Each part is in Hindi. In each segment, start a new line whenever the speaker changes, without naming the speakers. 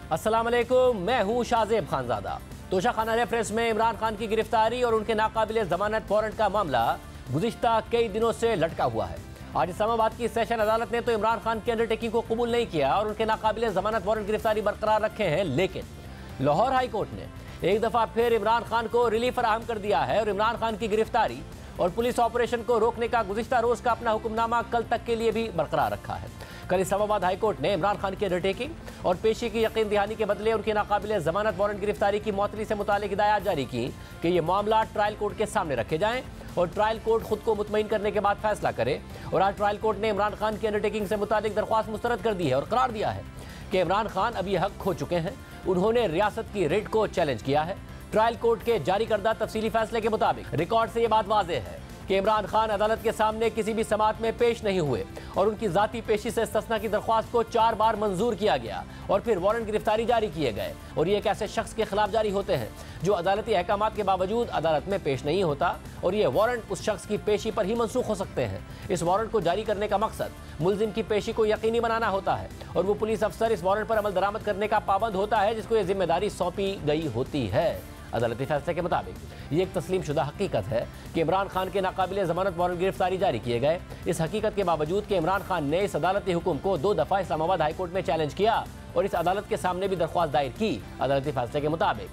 अस्सलाम वालेकुम, मैं हूं शाहजेब खानजादा। तोशाखाना रेफरेंस में इमरान खान की गिरफ्तारी और उनके नाकाबिले जमानत वारंट का मामला गुज़िश्ता कई दिनों से लटका हुआ है। आज इस्लामाबाद की सेशन अदालत ने तो इमरान खान की अंडरटेकिंग को कबूल नहीं किया और उनके नाकाबिले जमानत वारंट गिरफ्तारी बरकरार रखे हैं, लेकिन लाहौर हाई कोर्ट ने एक दफ़ा फिर इमरान खान को रिलीफ फराहम कर दिया है और इमरान खान की गिरफ्तारी और पुलिस ऑपरेशन को रोकने का गुज़िश्ता रोज़ का अपना हुक्मनामा कल तक के लिए भी बरकरार रखा है। कल इस्लामाबाद हाई कोर्ट ने इमरान खान की अंडरटेकिंग और पेशी की यकीन दहानी के बदले उनकी नाकाबिले जमानत वारंट गिरफ्तारी की मुअत्तली से मुतालिक हिदायत जारी की कि ये मामला ट्रायल कोर्ट के सामने रखे जाएं और ट्रायल कोर्ट खुद को मुतमईन करने के बाद फैसला करे। और आज ट्रायल कोर्ट ने इमरान खान की अंडरटेकिंग से मुतालिक दरख्वास्त मुस्तरद कर दी है और करार दिया है कि इमरान खान अब ये हक खो चुके हैं। उन्होंने रियासत की रिट को चैलेंज किया है। ट्रायल कोर्ट के जारी करदा तफसीली फैसले के मुताबिक रिकॉर्ड से ये बात वाज़ेह है कि इमरान खान अदालत के सामने किसी भी समाअत में पेश नहीं हुए और उनकी जाती पेशी से इस्तिस्ना की दरख्वास्त को 4 बार मंजूर किया गया और फिर वारंट गिरफ्तारी जारी किए गए। और ये एक ऐसे शख्स के खिलाफ जारी होते हैं जो अदालती अहकामात के बावजूद अदालत में पेश नहीं होता और ये वारंट उस शख्स की पेशी पर ही मनसूख हो सकते हैं। इस वारंट को जारी करने का मकसद मुलजिम की पेशी को यकीनी बनाना होता है और वो पुलिस अफसर इस वारंट पर अमल दरामद करने का पाबंद होता है जिसको ये जिम्मेदारी सौंपी गई होती है। अदालती फैसले के मुताबिक ये एक तस्लीम शुदा हकीकत है कि इमरान खान के नाकाबिले जमानत वारंट गिरफ्तारी जारी किए गए। इस हकीकत के बावजूद कि इमरान खान ने इस अदालती हुक्म को 2 दफ़ा इस्लामाबाद हाई कोर्ट में चैलेंज किया और इस अदालत के सामने भी दरख्वास्त दायर की। अदालती फैसले के मुताबिक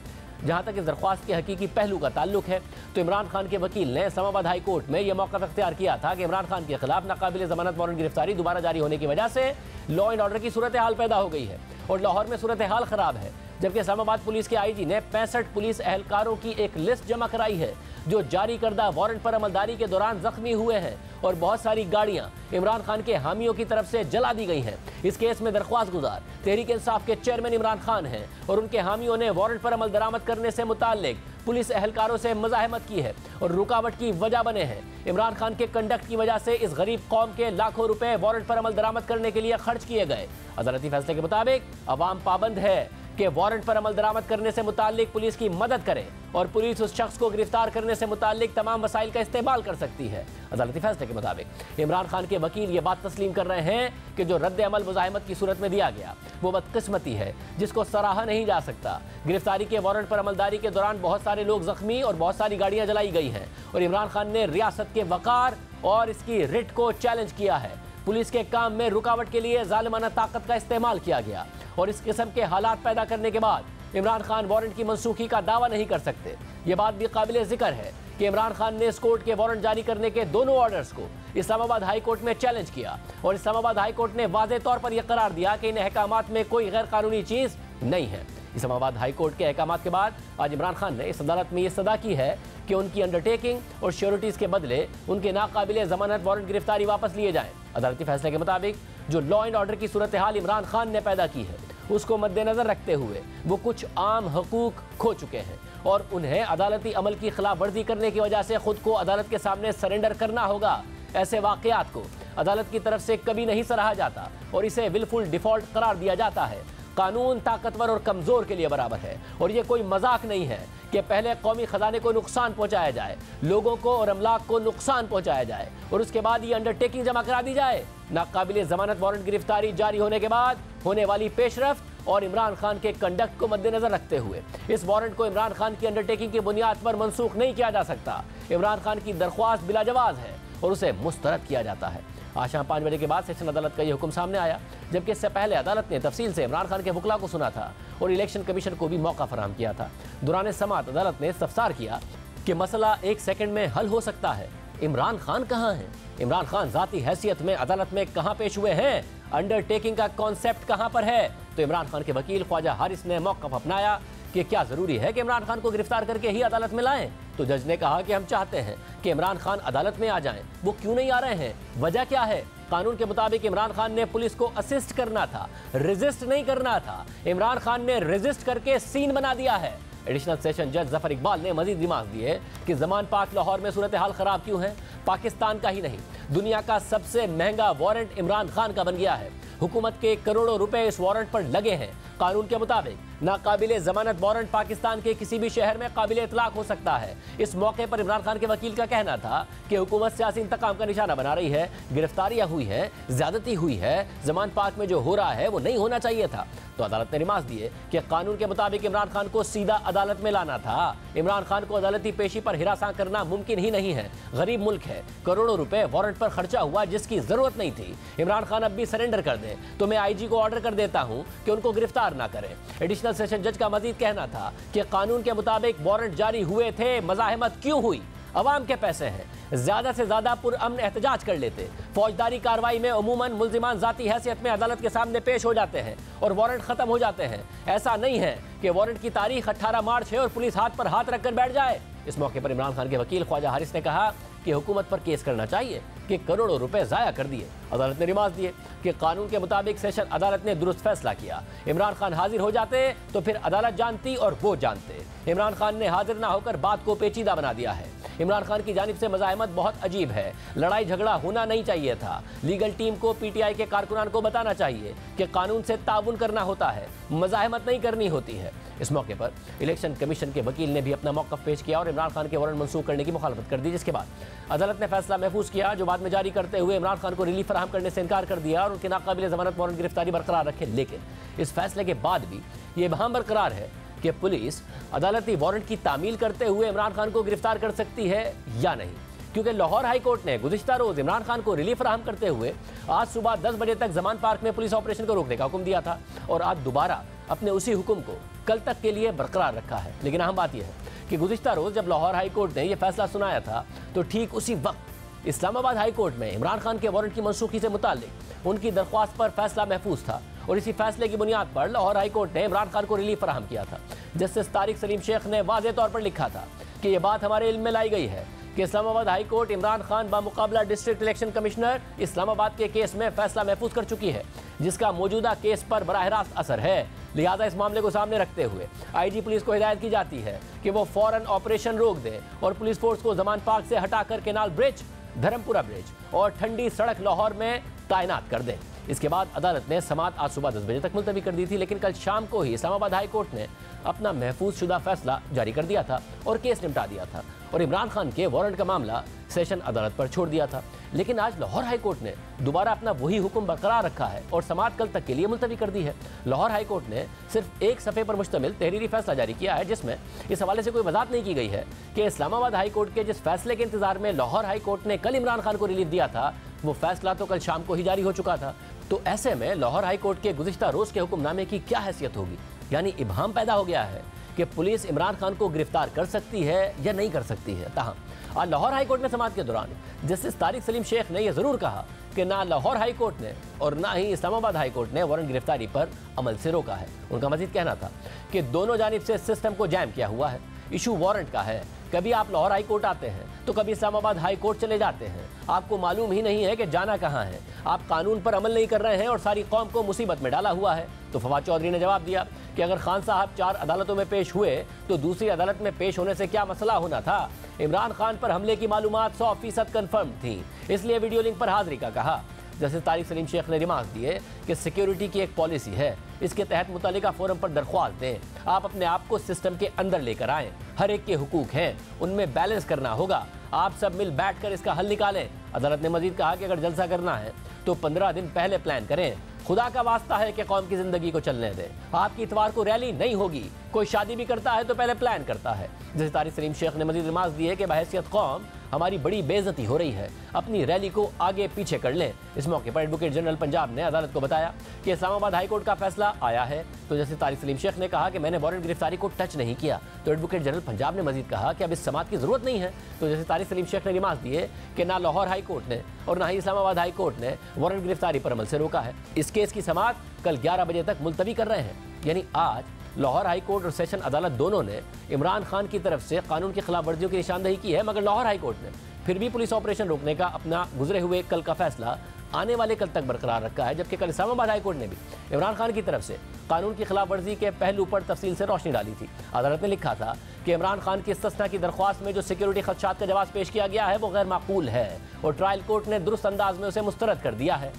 जहाँ तक इस दरख्वास्त के हकीकी पहलू का ताल्लुक है तो इमरान खान के वकील ने इस्लामाबाद हाई कोर्ट में यह मौका इख्तियार किया था कि इमरान खान के खिलाफ नाकाबिले जमानत वारंट गिरफ्तारी दोबारा जारी होने की वजह से लॉ एंड ऑर्डर की सूरत हाल पैदा हो गई है और लाहौर में सूरत हाल खराब है। जबकि इस्लामाबाद पुलिस के आईजी ने 65 पुलिस एहलकारों की एक लिस्ट जमा कराई है जो जारी करदा वारंट पर अमलदारी के दौरान जख्मी हुए हैं और बहुत सारी गाड़ियां इमरान खान के हामियों की तरफ से जला दी गई हैं। इस केस में दरख्वास्त गुजार तहरीक इंसाफ के चेयरमैन इमरान खान हैं और उनके हामियों ने वारंट पर अमल दरामद करने से मुताल्लिक पुलिस एहलकारों से मज़ाहमत की है और रुकावट की वजह बने हैं। इमरान खान के कंडक्ट की वजह से इस गरीब कौम के लाखों रुपए वारंट पर अमल दरामद करने के लिए खर्च किए गए। अदालती फैसले के मुताबिक अवाम पाबंद है कि वारंट पर अमल दरामद करने से मुताल्लिक पुलिस की मदद करे और पुलिस उस शख्स को गिरफ्तार करने से मुताल्लिक तमाम वसाइल का इस्तेमाल कर सकती है। अदालती फैसले के मुताबिक इमरान खान के वकील ये बात तस्लीम कर रहे हैं कि जो रद्द अमल मुज़ाहमत की सूरत में दिया गया वो बदकिस्मती है जिसको सराहा नहीं जा सकता। गिरफ्तारी के वारंट पर अमलदारी के दौरान बहुत सारे लोग जख्मी और बहुत सारी गाड़ियाँ जलाई गई हैं और इमरान खान ने रियासत के वकार और इसकी रिट को चैलेंज किया है। पुलिस के काम में रुकावट के लिए जालिमाना ताकत का इस्तेमाल किया गया और इस किस्म के हालात पैदा करने के बाद इमरान खान वारंट की मनसूखी का दावा नहीं कर सकते। ये बात भी काबिल जिक्र है कि इमरान खान ने इस कोर्ट के वारंट जारी करने के दोनों ऑर्डर्स को इस्लामाबाद हाई कोर्ट में चैलेंज किया और इस्लामाबाद हाई कोर्ट ने वाज़ेह तौर पर यह करार दिया कि इन अहकामात में कोई गैर कानूनी चीज़ नहीं है। इस्लामाबाद हाई कोर्ट के अहकामात के बाद आज इमरान खान ने इस अदालत में यह सदा की है कि उनकी अंडरटेकिंग और श्योरिटीज़ के बदले उनके नाकाबिले ज़मानत वारंट गिरफ्तारी वापस लिए जाएँ। अदालती फैसले के मुताबिक जो लॉ एंड ऑर्डर की सूरत हाल इमरान खान ने पैदा की है उसको मद्देनजर रखते हुए वो कुछ आम हकूक खो चुके हैं और उन्हें अदालती अमल की खिलाफ वर्जी करने की वजह से खुद को अदालत के सामने सरेंडर करना होगा। ऐसे वाक़यात को अदालत की तरफ से कभी नहीं सराहा जाता और इसे विलफुल डिफ़ॉल्ट करार दिया जाता है। कानून ताकतवर और कमज़ोर के लिए बराबर है और ये कोई मजाक नहीं है कि पहले कौमी ख़जाने को नुकसान पहुँचाया जाए, लोगों को और अमलाक को नुकसान पहुँचाया जाए और उसके बाद ये अंडरटेकिंग जमा करा दी जाए। नाकाबिले ज़मानत वारंट गिरफ्तारी जारी होने के बाद होने वाली पेशरफ्त और इमरान खान के कंडक्ट को मद्देनजर रखते हुए इस वारंट को इमरान खान की अंडरटेकिंग की बुनियाद पर मनसूख नहीं किया जा सकता। इमरान खान की दरख्वास्त बिलाजवाज़ है और उसे मुस्तरद किया जाता है। आज शाम 5 बजे के बाद सेशन अदालत का यह हुक्म सामने आया, जबकि इससे पहले अदालत ने तफसील से इमरान खान के वकला को सुना था और इलेक्शन कमीशन को भी मौका फराहम किया था। दौरान समाअत अदालत ने इस्तफसार किया कि मसला 1 सेकंड में हल हो सकता है। इमरान खान कहाँ हैं? इमरान खान जाती हैसियत में अदालत में कहाँ पेश हुए हैं? अंडरटेकिंग का कॉन्सेप्ट कहाँ पर है? तो इमरान खान के वकील ख्वाजा हारिस ने मौक़िफ़ अपनाया कि क्या ज़रूरी है कि इमरान खान को गिरफ्तार करके ही अदालत में लाएं? तो जज ने कहा कि हम चाहते हैं कि इमरान खान अदालत में आ जाएं। वो क्यों नहीं आ रहे हैं? वजह क्या है? कानून के मुताबिक इमरान खान ने पुलिस को असिस्ट करना था, रेजिस्ट नहीं करना था। इमरान खान ने रेजिस्ट करके सीन बना दिया है। एडिशनल सेशन जज जफर इकबाल ने मजीद दिमाग दिए कि जमान पाक लाहौर में सूरत हाल खराब क्यों है। पाकिस्तान का ही नहीं, दुनिया का सबसे महंगा वारंट इमरान खान का बन गया है। हुकूमत के करोड़ों रुपए इस वारंट पर लगे हैं। कानून के मुताबिक नाकाबिले जमानत वारंट पाकिस्तान के किसी भी शहर में काबिले इतलाक हो सकता है। इस मौके पर इमरान खान के वकील का कहना था कि हुकूमत सियासी इंतकाम का निशाना बना रही है, गिरफ्तारियां हुई हैं, ज्यादती हुई है, जमान पार्क में जो हो रहा है वो नहीं होना चाहिए था। तो अदालत ने रिमांड दिए कि कानून के मुताबिक इमरान खान को सीधा अदालत में लाना था। इमरान खान को अदालती पेशी पर हिरासत करना मुमकिन ही नहीं है। गरीब मुल्क है, करोड़ों रुपए वारंट पर खर्चा हुआ जिसकी जरूरत नहीं थी। इमरान खान अब भी सरेंडर कर दे तो मैं आईजी को ऑर्डर कर देता हूं कि उनको गिरफ्तार ना करें। एडिशनल सेशन जज का मजीद कहना था कि कानून के मुताबिक वारंट जारी हुए थे, मज़ाहमत क्यों हुई? अवाम के पैसे हैं, ज्यादा से ज्यादा पुरअमन एहतजाज कर लेते। फौजदारी कार्रवाई में अमूमन मुल्जिमान जाती हैसियत में अदालत के सामने पेश हो जाते हैं और वारंट खत्म हो जाते हैं। ऐसा नहीं है कि वारंट की तारीख 18 मार्च है और पुलिस हाथ पर हाथ रखकर बैठ जाए। इस मौके पर इमरान खान के वकील ख्वाजा हारिस ने कहा कि हुकूमत पर केस करना चाहिए कि करोड़ों रुपए जाया कर दिए। अदालत ने रिमांड दिए कि कानून के मुताबिक सेशन अदालत ने दुरुस्त फैसला किया। इमरान खान हाजिर हो जाते तो फिर अदालत जानती और वो जानते। इमरान खान ने हाजिर ना होकर बात को पेचीदा बना दिया है। इमरान खान की जानिब से मज़ाहमत बहुत अजीब है, लड़ाई झगड़ा होना नहीं चाहिए था। लीगल टीम को पीटीआई के कारकुनान को बताना चाहिए कि कानून से ताउन करना होता है, मज़ाहमत नहीं करनी होती है। इस मौके पर इलेक्शन कमीशन के वकील ने भी अपना मौक़िफ़ पेश किया और इमरान खान के वारंट मंसूख करने की मुखालफत कर दी, जिसके बाद अदालत ने फैसला महफूज किया, जो बाद में जारी करते हुए इमरान खान को रिलीफ फराहम करने से इनकार कर दिया और उनके नाकाबिले ज़मानत वारंट गिरफ्तारी बरकरार रखे। लेकिन इस फैसले के बाद भी ये बहम बरकरार है कि पुलिस अदालती वारंट की तामील करते हुए इमरान खान को गिरफ्तार कर सकती है या नहीं, क्योंकि लाहौर हाई कोर्ट ने गुज़िश्ता रोज़ इमरान खान को रिलीफ फराहम करते हुए आज सुबह 10 बजे तक जमान पार्क में पुलिस ऑपरेशन को रोकने का हुक्म दिया था और आज दोबारा अपने उसी हुक्म को कल तक के लिए बरकरार रखा है। लेकिन अहम बात यह है कि गुज़िश्ता रोज़ जब लाहौर हाई कोर्ट ने यह फैसला सुनाया था तो ठीक उसी वक्त इस्लामाबाद हाई कोर्ट में इमरान खान के वारंट की मनसूखी से मुताल्लिक उनकी दरख्वास्त पर फैसला महफूज था और इसी फैसले की बुनियाद पर लाहौर हाई कोर्ट ने इमरान खान को रिलीफ फराहम किया था। जस्टिस तारिक सलीम शेख ने वाज़ेह तौर पर लिखा था कि यह बात हमारे इल्म में लाई गई है कि इस्लामाबाद हाई कोर्ट इमरान खान बामुकाबला डिस्ट्रिक्ट इलेक्शन कमिश्नर इस्लामाबाद के केस में फैसला महफूज कर चुकी है, जिसका मौजूदा केस पर बराह रास्त असर है। लिहाजा इस मामले को सामने रखते हुए आईजी पुलिस को हिदायत की जाती है कि वो फौरन ऑपरेशन रोक दे और पुलिस फोर्स को जमान पार्क से हटाकर केनाल ब्रिज, धर्मपुरा ब्रिज और ठंडी सड़क लाहौर में तैनात कर दे। इसके बाद अदालत ने समाअत आज सुबह 10 बजे तक मुलतवी कर दी थी, लेकिन कल शाम को ही इस्लामाबाद हाई कोर्ट ने अपना महफूज शुदा फैसला जारी कर दिया था और केस निपटा दिया था और इमरान खान के वारंट का मामला सेशन अदालत पर छोड़ दिया था। लेकिन आज लाहौर हाई कोर्ट ने दोबारा अपना वही हुक्म बरकरार रखा है और समाअत कल तक के लिए मुलतवी कर दी है। लाहौर हाई कोर्ट ने सिर्फ एक सफ़े पर मुश्तमिल तहरीरी फैसला जारी किया है, जिसमें इस हवाले से कोई वजाहत नहीं की गई है कि इस्लामाबाद हाई कोर्ट के जिस फैसले के इंतजार में लाहौर हाई कोर्ट ने कल इमरान खान को रिलीफ दिया था, वो फैसला तो कल शाम को ही जारी हो चुका था। तो ऐसे में लाहौर हाई कोर्ट के गुज़िश्ता रोज़ के हुक्मनामे की क्या हैसियत होगी? यानी इब्हाम पैदा हो गया है कि पुलिस इमरान खान को गिरफ्तार कर सकती है या नहीं कर सकती है। ताहम आज लाहौर हाई कोर्ट में समाअत के दौरान जस्टिस तारिक सलीम शेख ने यह ज़रूर कहा कि ना लाहौर हाई कोर्ट ने और ना ही इस्लामाबाद हाई कोर्ट ने वारंट गिरफ्तारी पर अमल से रोका है। उनका मजीद कहना था कि दोनों जानिब से सिस्टम को जैम किया हुआ है। इशू वारंट का है, कभी आप लाहौर हाई कोर्ट आते हैं तो कभी इस्लामाबाद हाई कोर्ट चले जाते हैं, आपको मालूम ही नहीं है कि जाना कहाँ है। आप कानून पर अमल नहीं कर रहे हैं और सारी कौम को मुसीबत में डाला हुआ है। तो फवाद चौधरी ने जवाब दिया कि अगर खान साहब 4 अदालतों में पेश हुए तो दूसरी अदालत में पेश होने से क्या मसला होना था? इमरान खान पर हमले की मालूमात 100% कन्फर्म थी, इसलिए वीडियो लिंक पर हाजिरी का कहा। जैसे तारिक सलीम शेख ने रिमार्क दिए कि सिक्योरिटी की एक पॉलिसी है, इसके तहत मुतल्लिका फोरम पर दरख्वास्त दें, आप अपने आप को सिस्टम के अंदर लेकर आएँ, हर एक के हुकूक हैं, उनमें बैलेंस करना होगा, आप सब मिल बैठ कर इसका हल निकालें। अदालत ने मजीद कहा कि अगर जलसा करना है तो 15 दिन पहले प्लान करें, खुदा का वास्ता है कि कौम की जिंदगी को चलने दें। आपकी इतवार को रैली नहीं होगी, कोई शादी भी करता है तो पहले प्लान करता है। जैसे तारिक सलीम शेख ने मजीद रिमार्क दिए कि बहैसियत कौम हमारी बड़ी बेइज्जती हो रही है, अपनी रैली को आगे पीछे कर लें। इस मौके पर एडवोकेट जनरल पंजाब ने अदालत को बताया कि इस्लामाबाद हाई कोर्ट का फैसला आया है। तो जैसे तारिक सलीम शेख ने कहा कि मैंने वारंट गिरफ्तारी को टच नहीं किया, तो एडवोकेट जनरल पंजाब ने मजीद कहा कि अब इस समाअत की जरूरत नहीं है। तो जैसे तारिक सलीम शेख ने रिमार्क दिए कि ना लाहौर हाई कोर्ट ने और ना ही इस्लामाबाद हाई कोर्ट ने वारंट गिरफ्तारी पर अमल से रोका है। इस केस की समाअत कल 11 बजे तक मुलतवी कर रहे हैं। यानी आज लाहौर हाई कोर्ट और सेशन अदालत दोनों ने इमरान खान की तरफ से कानून की खिलाफ वर्जियों की निशानदेही की है, मगर लाहौर हाई कोर्ट ने फिर भी पुलिस ऑपरेशन रोकने का अपना गुजरे हुए कल का फैसला आने वाले कल तक बरकरार रखा है। जबकि कल इस्लामाबाद हाई कोर्ट ने भी इमरान खान की तरफ से कानून की खिलाफ वर्जी के पहलू पर तफसील से रोशनी डाली थी। अदालत ने लिखा था कि इमरान खान की इस्तिस्ना की दरख्वास्त में जो सिक्योरिटी खदशात का जवाब पेश किया गया है वो गैर माकूल है और ट्रायल कोर्ट ने दुरुस्त अंदाज में उसे मुस्तरद कर दिया है।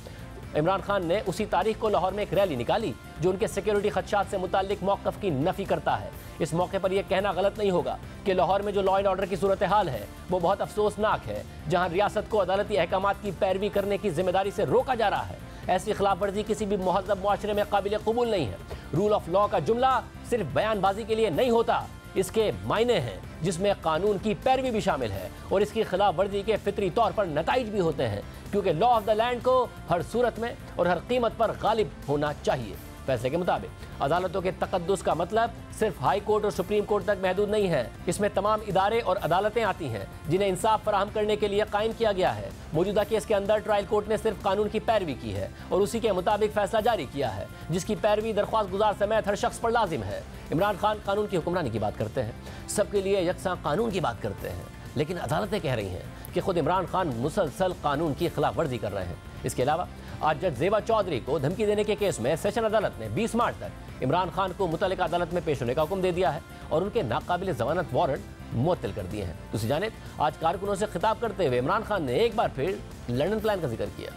इमरान खान ने उसी तारीख को लाहौर में एक रैली निकाली जो उनके सिक्योरिटी खदशात से मुताल्लिक मौक़िफ़ की नफ़ी करता है। इस मौके पर यह कहना गलत नहीं होगा कि लाहौर में जो लॉ एंड ऑर्डर की सूरत हाल है वो बहुत अफसोसनाक है, जहाँ रियासत को अदालती अहकामात की पैरवी करने की जिम्मेदारी से रोका जा रहा है। ऐसी खिलाफ वर्जी किसी भी महज़ब मुआशरे में काबिल कबूल नहीं है। रूल ऑफ लॉ का जुमला सिर्फ बयानबाजी के लिए नहीं होता, इसके मायने हैं जिसमें कानून की पैरवी भी शामिल है और इसकी खिलाफ वर्जी के फितरी तौर पर नताइज भी होते हैं, क्योंकि लॉ ऑफ द लैंड को हर सूरत में और हर कीमत पर गालिब होना चाहिए। फैसले के मुताबिक अदालतों के तकद्दुस का मतलब सिर्फ हाई कोर्ट और सुप्रीम कोर्ट तक महदूद नहीं है। इसमें तमाम इदारे और अदालतें आती हैं जिन्हें इंसाफ फराहम करने के लिए कायम किया गया है। मौजूदा केस के अंदर ट्रायल कोर्ट ने सिर्फ कानून की पैरवी की है और उसी के मुताबिक फैसला जारी किया है, जिसकी पैरवी दरख्वास्त गुजार समेत हर शख्स पर लाजिम है। इमरान खान कानून की हुक्मरानी की बात करते हैं, सबके लिए यकसां कानून की बात करते हैं, लेकिन अदालतें कह रही हैं कि खुद इमरान खान मुसलसल कानून की खिलाफ वर्जी कर रहे हैं। इसके अलावा आज जज ज़ेबा चौधरी को धमकी देने के केस में सेशन अदालत ने 20 मार्च तक इमरान खान को मुतल्लिका अदालत में पेश होने का हुक्म दे दिया है और उनके नाकाबिल जमानत वारंट मुअत्तल कर दिए हैं। दूसरी जानिब आज कारकुनों से खिताब करते हुए इमरान खान ने एक बार फिर लंदन प्लान का जिक्र किया।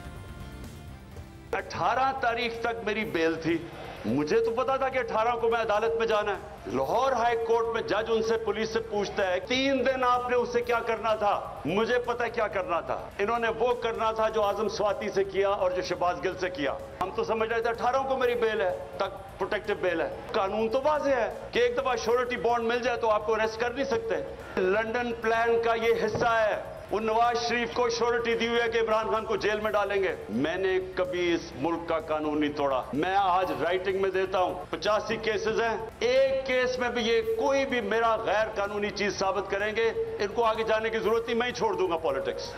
18 तारीख तक मेरी बेल थी, मुझे तो पता था कि 18 को मैं अदालत में जाना है। लाहौर हाई कोर्ट में जज उनसे पुलिस से पूछता है 3 दिन आपने उससे क्या करना था, मुझे पता है क्या करना था। इन्होंने वो करना था जो आजम स्वाति से किया और जो शहबाज गिल से किया। हम तो समझ रहे थे 18 को मेरी बेल है, तक प्रोटेक्टिव बेल है। कानून तो वाज़ेह है कि एक दफा श्योरिटी बॉन्ड मिल जाए तो आपको अरेस्ट कर नहीं सकते। लंदन प्लान का ये हिस्सा है। वो नवाज शरीफ को श्योरिटी दी हुई है कि इमरान खान को जेल में डालेंगे। मैंने कभी इस मुल्क का कानून नहीं तोड़ा। मैं आज राइटिंग में देता हूं 85 केसेस हैं, एक केस में भी ये कोई भी मेरा गैर कानूनी चीज साबित करेंगे, इनको आगे जाने की जरूरत नहीं, मैं ही छोड़ दूंगा पॉलिटिक्स।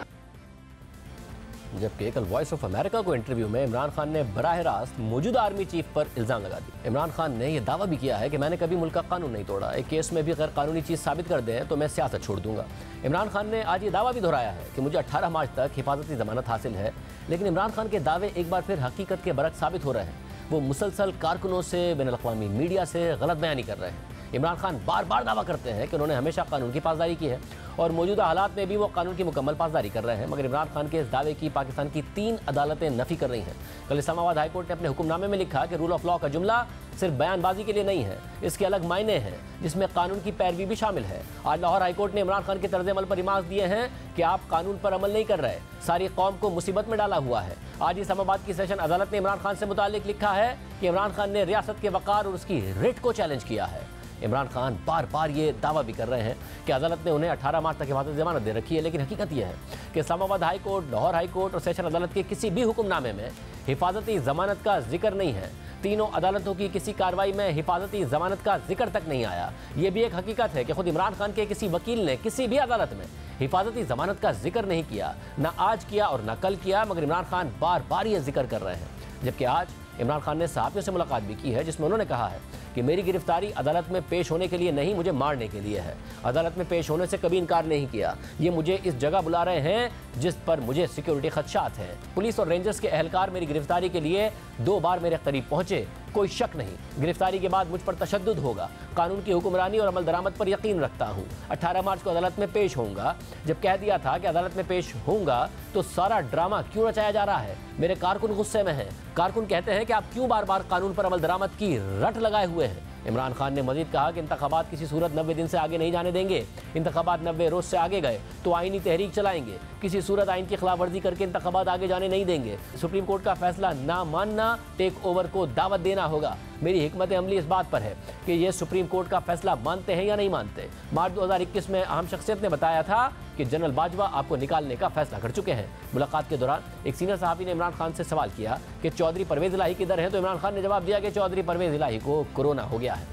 जबकि कल वॉइस ऑफ अमेरिका को इंटरव्यू में इमरान खान ने बराह रास्त मौजूदा आर्मी चीफ पर इल्जाम लगा दिया। इमरान खान ने यह दावा भी किया है कि मैंने कभी मुल्क का कानून नहीं तोड़ा, एक केस में भी गैर कानूनी चीज़ साबित कर दें तो मैं सियासत छोड़ दूंगा। इमरान खान ने आज ये दावा भी दोहराया है कि मुझे 18 मार्च तक हिफाजती जमानत हासिल है, लेकिन इमरान खान के दावे एक बार फिर हकीकत के बरक्स साबित हो रहे हैं। वो मुसलसल कारकुनों से, बैनुल-अक़वामी मीडिया से गलत बयानी कर रहे हैं। इमरान खान बार बार दावा करते हैं कि उन्होंने हमेशा कानून की पासदारी की है और मौजूदा हालात में भी वो कानून की मुकम्मल पासदारी कर रहे हैं, मगर इमरान खान के इस दावे की पाकिस्तान की 3 अदालतें नफ़ी कर रही हैं। कल इस्लामाबाद हाई कोर्ट ने अपने हुक्मनामे में लिखा कि रूल ऑफ लॉ का जुमला सिर्फ बयानबाजी के लिए नहीं है, इसके अलग मायने हैं जिसमें कानून की पैरवी भी शामिल है। आज लाहौर हाई कोर्ट ने इमरान खान के तर्ज अमल पर रिमार्क दिए हैं कि आप कानून पर अमल नहीं कर रहे, सारी कौम को मुसीबत में डाला हुआ है। आज इस्लामाबाद की सेशन अदालत ने इमरान खान से मुताल्लिक लिखा है कि इमरान खान ने रियासत के वक़ार और उसकी रिट को चैलेंज किया है। इमरान खान बार बार ये दावा भी कर रहे हैं कि अदालत ने उन्हें 18 मार्च तक हिफाजत जमानत दे रखी है, लेकिन हकीकत यह है कि Islamabad high court, Lahore high court और सेशन अदालत के किसी भी हुक्मनामे में हिफाजती जमानत का जिक्र नहीं है। तीनों अदालतों की किसी कार्रवाई में हिफाजती जमानत का जिक्र तक नहीं आया। ये भी एक हकीकत है कि खुद इमरान खान के किसी वकील ने किसी भी अदालत में हिफाजती जमानत का जिक्र नहीं किया, ना आज किया और ना कल किया, मगर इमरान खान बार बार ये जिक्र कर रहे हैं। जबकि आज इमरान खान ने सहाफ़ियों से मुलाकात भी की है, जिसमें उन्होंने कहा है कि मेरी गिरफ्तारी अदालत में पेश होने के लिए नहीं, मुझे मारने के लिए है। अदालत में पेश होने से कभी इनकार नहीं किया। ये मुझे इस जगह बुला रहे हैं जिस पर मुझे सिक्योरिटी खदशात हैं। पुलिस और रेंजर्स के अहलकार मेरी गिरफ्तारी के लिए 2 बार मेरे करीब पहुंचे, कोई शक नहीं गिरफ्तारी के बाद मुझ पर तशद्दुद होगा। कानून की हुक्मरानी और अमल दरामद पर यकीन रखता हूँ। 18 मार्च को अदालत में पेश होऊंगा। जब कह दिया था कि अदालत में पेश होऊंगा तो सारा ड्रामा क्यों रचाया जा रहा है? मेरे कारकुन गुस्से में हैं। कारकुन कहते हैं कि आप क्यों बार बार कानून पर अमल दरामद की रट लगाए हुए हैं। इमरान खान ने मजीद कहा कि इंतखाबात किसी सूरत 90 दिन से आगे नहीं जाने देंगे। इंतखाबात 90 रोज़ से आगे गए तो आईनी तहरीक चलाएंगे। किसी सूरत आइन की खिलाफ वर्जी करके इंतखाबात आगे जाने नहीं देंगे। सुप्रीम कोर्ट का फैसला ना मानना टेक ओवर को दावत देना होगा। मेरी हिकमत अमली इस बात पर है कि ये सुप्रीम कोर्ट का फैसला मानते हैं या नहीं मानते। मार्च 2021 में अहम शख्सियत ने बताया था कि जनरल बाजवा आपको निकालने का फैसला कर चुके हैं। मुलाकात के दौरान एक सीनियर सहाफ़ी ने इमरान खान से सवाल किया कि चौधरी परवेज़ इलाही किधर हैं, तो इमरान खान ने जवाब दिया कि चौधरी परवेज़ इलाही को कोरोना हो गया है।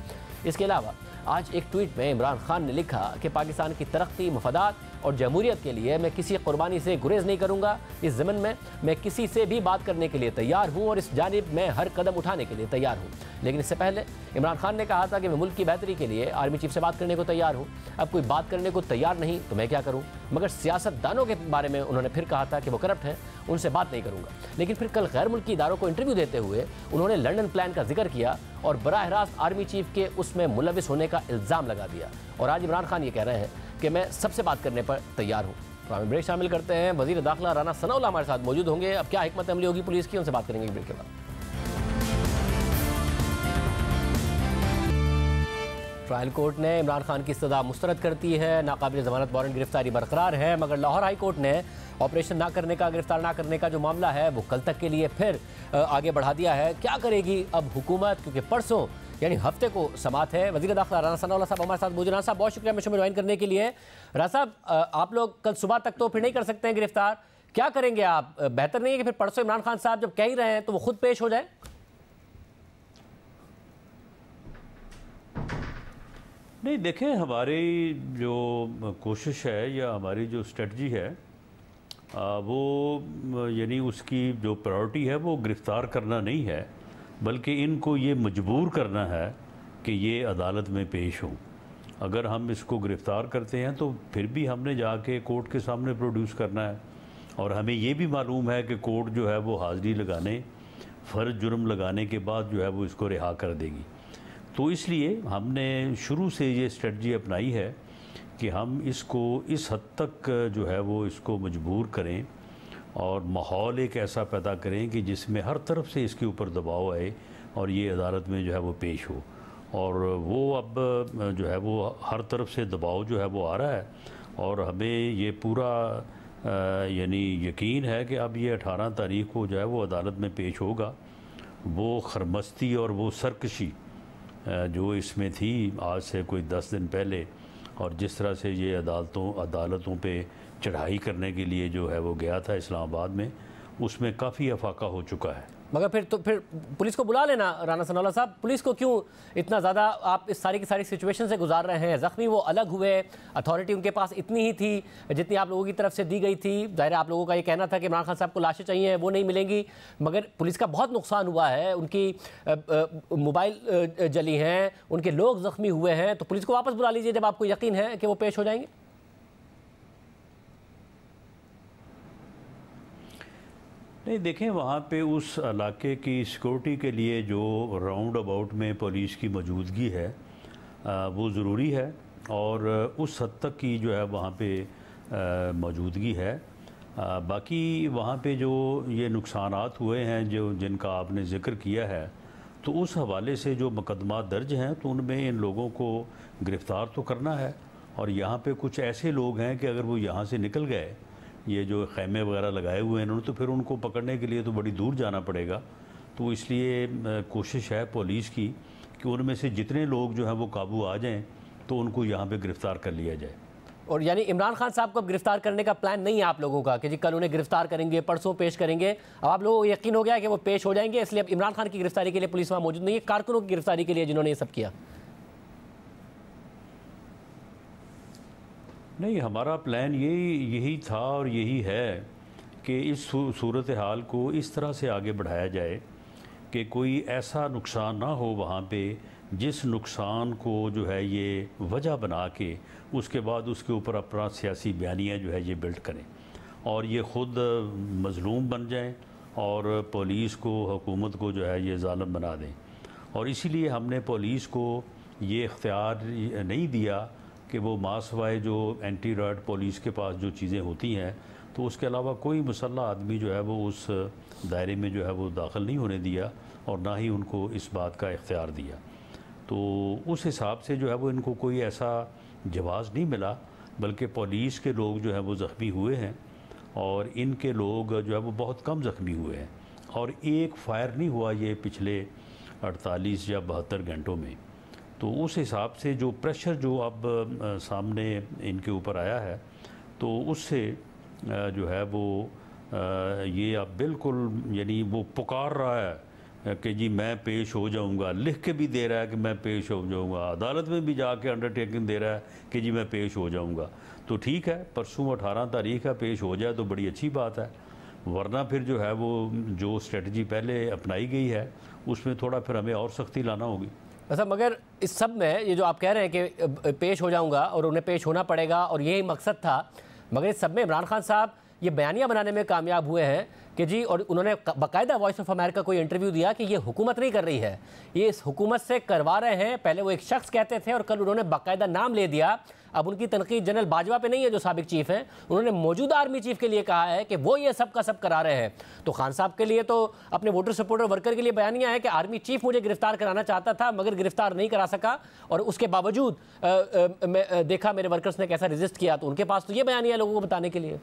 इसके अलावा आज एक ट्वीट में इमरान खान ने लिखा कि पाकिस्तान की तरक्की, मफादात और जमहूरियत के लिए मैं किसी कुर्बानी से गुरेज नहीं करूंगा। इस ज़मीन में मैं किसी से भी बात करने के लिए तैयार हूं और इस जानिब में हर कदम उठाने के लिए तैयार हूं। लेकिन इससे पहले इमरान खान ने कहा था कि मैं मुल्क की बेहतरी के लिए आर्मी चीफ से बात करने को तैयार हूं। अब कोई बात करने को तैयार नहीं तो मैं क्या करूं? मगर सियासतदानों के बारे में उन्होंने फिर कहा था कि वो करप्ट हैं, उनसे बात नहीं करूंगा। लेकिन फिर कल गैर मुल्की इदारों को इंटरव्यू देते हुए उन्होंने लंदन प्लान का जिक्र किया और बराह रास्त आर्मी चीफ के उसमें मुलविस होने का इल्ज़ाम लगा दिया। और आज इमरान खान ये कह रहे हैं कि मैं सबसे बात करने पर तैयार हूँ। तो हमें ब्रेक शामिल करते हैं। वज़ीर दाखिला राना सनाउल्लाह हमारे साथ मौजूद होंगे। अब क्या हिकमत अमली होगी पुलिस की, उनसे बात करेंगे ब्रेक के बाद। ट्रायल कोर्ट ने इमरान खान की सज़ा मुस्तरद करती है। नाकाबिल ज़मानत वारंट गिरफ्तारी बरकरार है, मगर लाहौर हाई कोर्ट ने ऑपरेशन ना करने का, गिरफ्तार ना करने का जो मामला है वो कल तक के लिए फिर आगे बढ़ा दिया है। क्या करेगी अब हुकूमत, क्योंकि परसों यानी हफ्ते को समात है। वज़ीर दाखिला राना सनाउल्लाह साहब हमारे साथ मौजूद। राना साहब बहुत शुक्रिया मिशन में ज्वाइन करने के लिए। राना साहब, आप लोग कल सुबह तक तो फिर नहीं कर सकते हैं गिरफ्तार, क्या करेंगे आप? बेहतर नहीं है कि फिर परसों इमरान खान साहब जब कह ही रहे हैं तो वो खुद पेश हो जाए?
नहीं, देखें, हमारी जो कोशिश है या हमारी जो स्ट्रेटजी है वो यानी उसकी जो प्रायोरिटी है वो गिरफ़्तार करना नहीं है, बल्कि इनको ये मजबूर करना है कि ये अदालत में पेश हों। अगर हम इसको गिरफ़्तार करते हैं तो फिर भी हमने जाके कोर्ट के सामने प्रोड्यूस करना है, और हमें ये भी मालूम है कि कोर्ट जो है वो हाज़िरी लगाने, फ़र्ज जुर्म लगाने के बाद जो है वो इसको रिहा कर देगी। तो इसलिए हमने शुरू से ये स्ट्रेटजी अपनाई है कि हम इसको इस हद तक जो है वो इसको मजबूर करें और माहौल एक ऐसा पैदा करें कि जिसमें हर तरफ से इसके ऊपर दबाव आए और ये अदालत में जो है वो पेश हो। और वो अब जो है वो हर तरफ से दबाव जो है वो आ रहा है, और हमें ये पूरा यानी यकीन है कि अब ये 18 तारीख को जो है वो अदालत में पेश होगा। वो खरमस्ती और वो सरकशी जो इसमें थी आज से कोई 10 दिन पहले, और जिस तरह से ये अदालतों पे चढ़ाई करने के लिए जो है वो गया था इस्लामाबाद में, उसमें काफ़ी अफाका हो चुका है।
मगर फिर पुलिस को बुला लेना राना सनाउल्लाह साहब। पुलिस को क्यों इतना ज़्यादा आप इस सारी की सारी सिचुएशन से गुजार रहे हैं? ज़ख्मी वो अलग हुए, अथॉरिटी उनके पास इतनी ही थी जितनी आप लोगों की तरफ से दी गई थी। ज़ाहिर है आप लोगों का ये कहना था कि इमरान खान साहब को लाशें चाहिए, वो नहीं मिलेंगी, मगर पुलिस का बहुत नुकसान हुआ है, उनकी मोबाइल जली हैं, उनके लोग ज़ख्मी हुए हैं। तो पुलिस को वापस बुला लीजिए जब आपको यकीन है कि वो पेश हो जाएंगे।
नहीं, देखें, वहाँ पे उस इलाके की सिक्योरिटी के लिए जो राउंड अबाउट में पुलिस की मौजूदगी है वो ज़रूरी है, और उस हद तक की जो है वहाँ पे मौजूदगी है। बाकी वहाँ पे जो ये नुकसानात हुए हैं जो जिनका आपने ज़िक्र किया है, तो उस हवाले से जो मुकदमा दर्ज हैं तो उनमें इन लोगों को गिरफ़्तार तो करना है। और यहाँ पे कुछ ऐसे लोग हैं कि अगर वो यहाँ से निकल गए, ये जो खैमे वगैरह लगाए हुए हैं इन्होंने, तो फिर उनको पकड़ने के लिए तो बड़ी दूर जाना पड़ेगा। तो इसलिए कोशिश है पुलिस की कि उनमें से जितने लोग जो हैं वो काबू आ जाएं तो उनको यहाँ पे गिरफ़्तार कर लिया जाए।
और यानी इमरान खान साहब को गिरफ्तार करने का प्लान नहीं है आप लोगों का कि जी कल उन्हें गिरफ्तार करेंगे, परसों पेश करेंगे? अब आप लोगों को यकीन हो गया कि वो पेश हो जाएंगे, इसलिए अब इमरान खान की गिरफ्तारी के लिए पुलिस वहाँ मौजूद नहीं है, कारकुनों की गिरफ्तारी के लिए जिन्होंने ये सब किया?
नहीं, हमारा प्लान यही था और यही है कि इस सूरत हाल को इस तरह से आगे बढ़ाया जाए कि कोई ऐसा नुकसान ना हो वहाँ पे जिस नुकसान को जो है ये वजह बना के उसके बाद उसके ऊपर अपना सियासी बयानियाँ जो है ये बिल्ड करें और ये ख़ुद मज़लूम बन जाएं और पुलिस को, हुकूमत को जो है ये ज़ालिम बना दें। और इसीलिए हमने पुलिस को ये इख्तियार नहीं दिया कि वो मासवाए जो एंटी राइट पुलिस के पास जो चीज़ें होती हैं तो उसके अलावा कोई मुसल्लह आदमी जो है वो उस दायरे में जो है वो दाखिल नहीं होने दिया, और ना ही उनको इस बात का इख्तियार दिया। तो उस हिसाब से जो है वो इनको कोई ऐसा जवाज़ नहीं मिला, बल्कि पुलिस के लोग जो है वो ज़ख्मी हुए हैं और इनके लोग जो है वो बहुत कम ज़ख्मी हुए हैं, और एक फायर नहीं हुआ ये पिछले 48 या 72 घंटों में। तो उस हिसाब से जो प्रेशर जो अब सामने इनके ऊपर आया है, तो उससे जो है वो ये अब बिल्कुल यानी वो पुकार रहा है कि जी मैं पेश हो जाऊंगा, लिख के भी दे रहा है कि मैं पेश हो जाऊंगा, अदालत में भी जाके अंडरटेकिंग दे रहा है कि जी मैं पेश हो जाऊंगा। तो ठीक है, परसों 18 तारीख का पेश हो जाए तो बड़ी अच्छी बात है, वरना फिर जो है वो जो स्ट्रेटजी पहले अपनाई गई है उसमें थोड़ा फिर हमें और सख्ती लाना होगी।
अच्छा, मगर इस सब में ये जो आप कह रहे हैं कि पेश हो जाऊंगा और उन्हें पेश होना पड़ेगा और यही मकसद था, मगर इस सब में इमरान खान साहब ये बयानियां बनाने में कामयाब हुए हैं कि जी, और उन्होंने बाकायदा वॉइस ऑफ अमेरिका को इंटरव्यू दिया कि ये हुकूमत नहीं कर रही है, ये इस हुकूमत से करवा रहे हैं। पहले वो एक शख्स कहते थे और कल उन्होंने बाकायदा नाम ले दिया। अब उनकी तनकीद जनरल बाजवा पे नहीं है जो साबिक चीफ हैं, उन्होंने मौजूदा आर्मी चीफ के लिए कहा है कि वो ये सब का सब करा रहे हैं। तो खान साहब के लिए तो अपने वोटर सपोर्टर वर्कर के लिए बयानियां है कि आर्मी चीफ मुझे गिरफ्तार कराना चाहता था मगर गिरफ्तार नहीं करा सका, और उसके बावजूद देखा मेरे वर्कर्स ने कैसा रेजिस्ट किया। तो उनके पास तो ये बयानियां लोगों को बताने के लिए।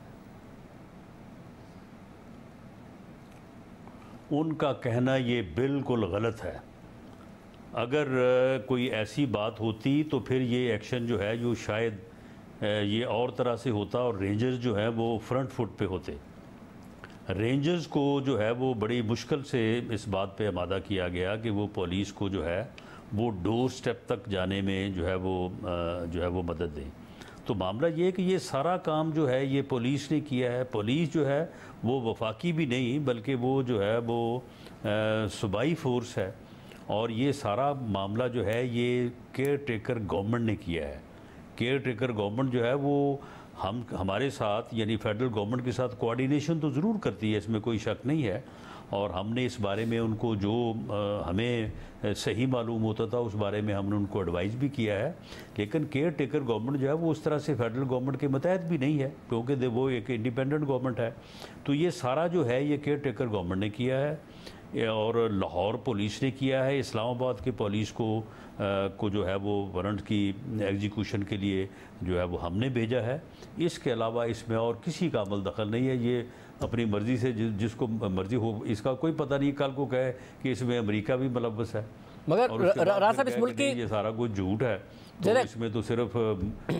उनका कहना ये बिल्कुल गलत है। अगर कोई ऐसी बात होती तो फिर ये एक्शन जो है जो शायद ये और तरह से होता और रेंजर्स जो है वो फ्रंट फुट पे होते। रेंजर्स को जो है वो बड़ी मुश्किल से इस बात पे आमादा किया गया कि वो पुलिस को जो है वो डोर स्टेप तक जाने में जो है वो मदद दें। तो मामला ये है कि ये सारा काम जो है ये पुलिस ने किया है। पुलिस जो है वो वफाकी भी नहीं बल्कि वो जो है वो सूबाई फोर्स है, और ये सारा मामला जो है ये केयर टेकर गवर्नमेंट ने किया है। केयर टेकर गवर्नमेंट जो है वो हमारे साथ यानी फेडरल गवर्नमेंट के साथ कोऑर्डिनेशन तो ज़रूर करती है, इसमें कोई शक नहीं है, और हमने इस बारे में उनको जो हमें सही मालूम होता था उस बारे में हमने उनको एडवाइस भी किया है। लेकिन केयर टेकर गवर्नमेंट जो है वो उस तरह से फेडरल गवर्नमेंट के मतहत भी नहीं है, क्योंकि वो एक इंडिपेंडेंट गवर्नमेंट है। तो ये सारा जो है ये केयर टेकर गवर्नमेंट ने किया है, और लाहौर पुलिस ने किया है। इस्लामाबाद के पुलिस को जो है वो वारंट की एग्जीक्यूशन के लिए जो है वो हमने भेजा है। इसके अलावा इसमें और किसी का अमल दखल नहीं है। ये अपनी मर्ज़ी से जिसको मर्ज़ी हो, इसका कोई पता नहीं कल को कहे कि इसमें अमेरिका भी मुलव्वस है।
मगर राज साहब, इस मुल्क की
ये सारा कुछ झूठ है, तो इसमें तो सिर्फ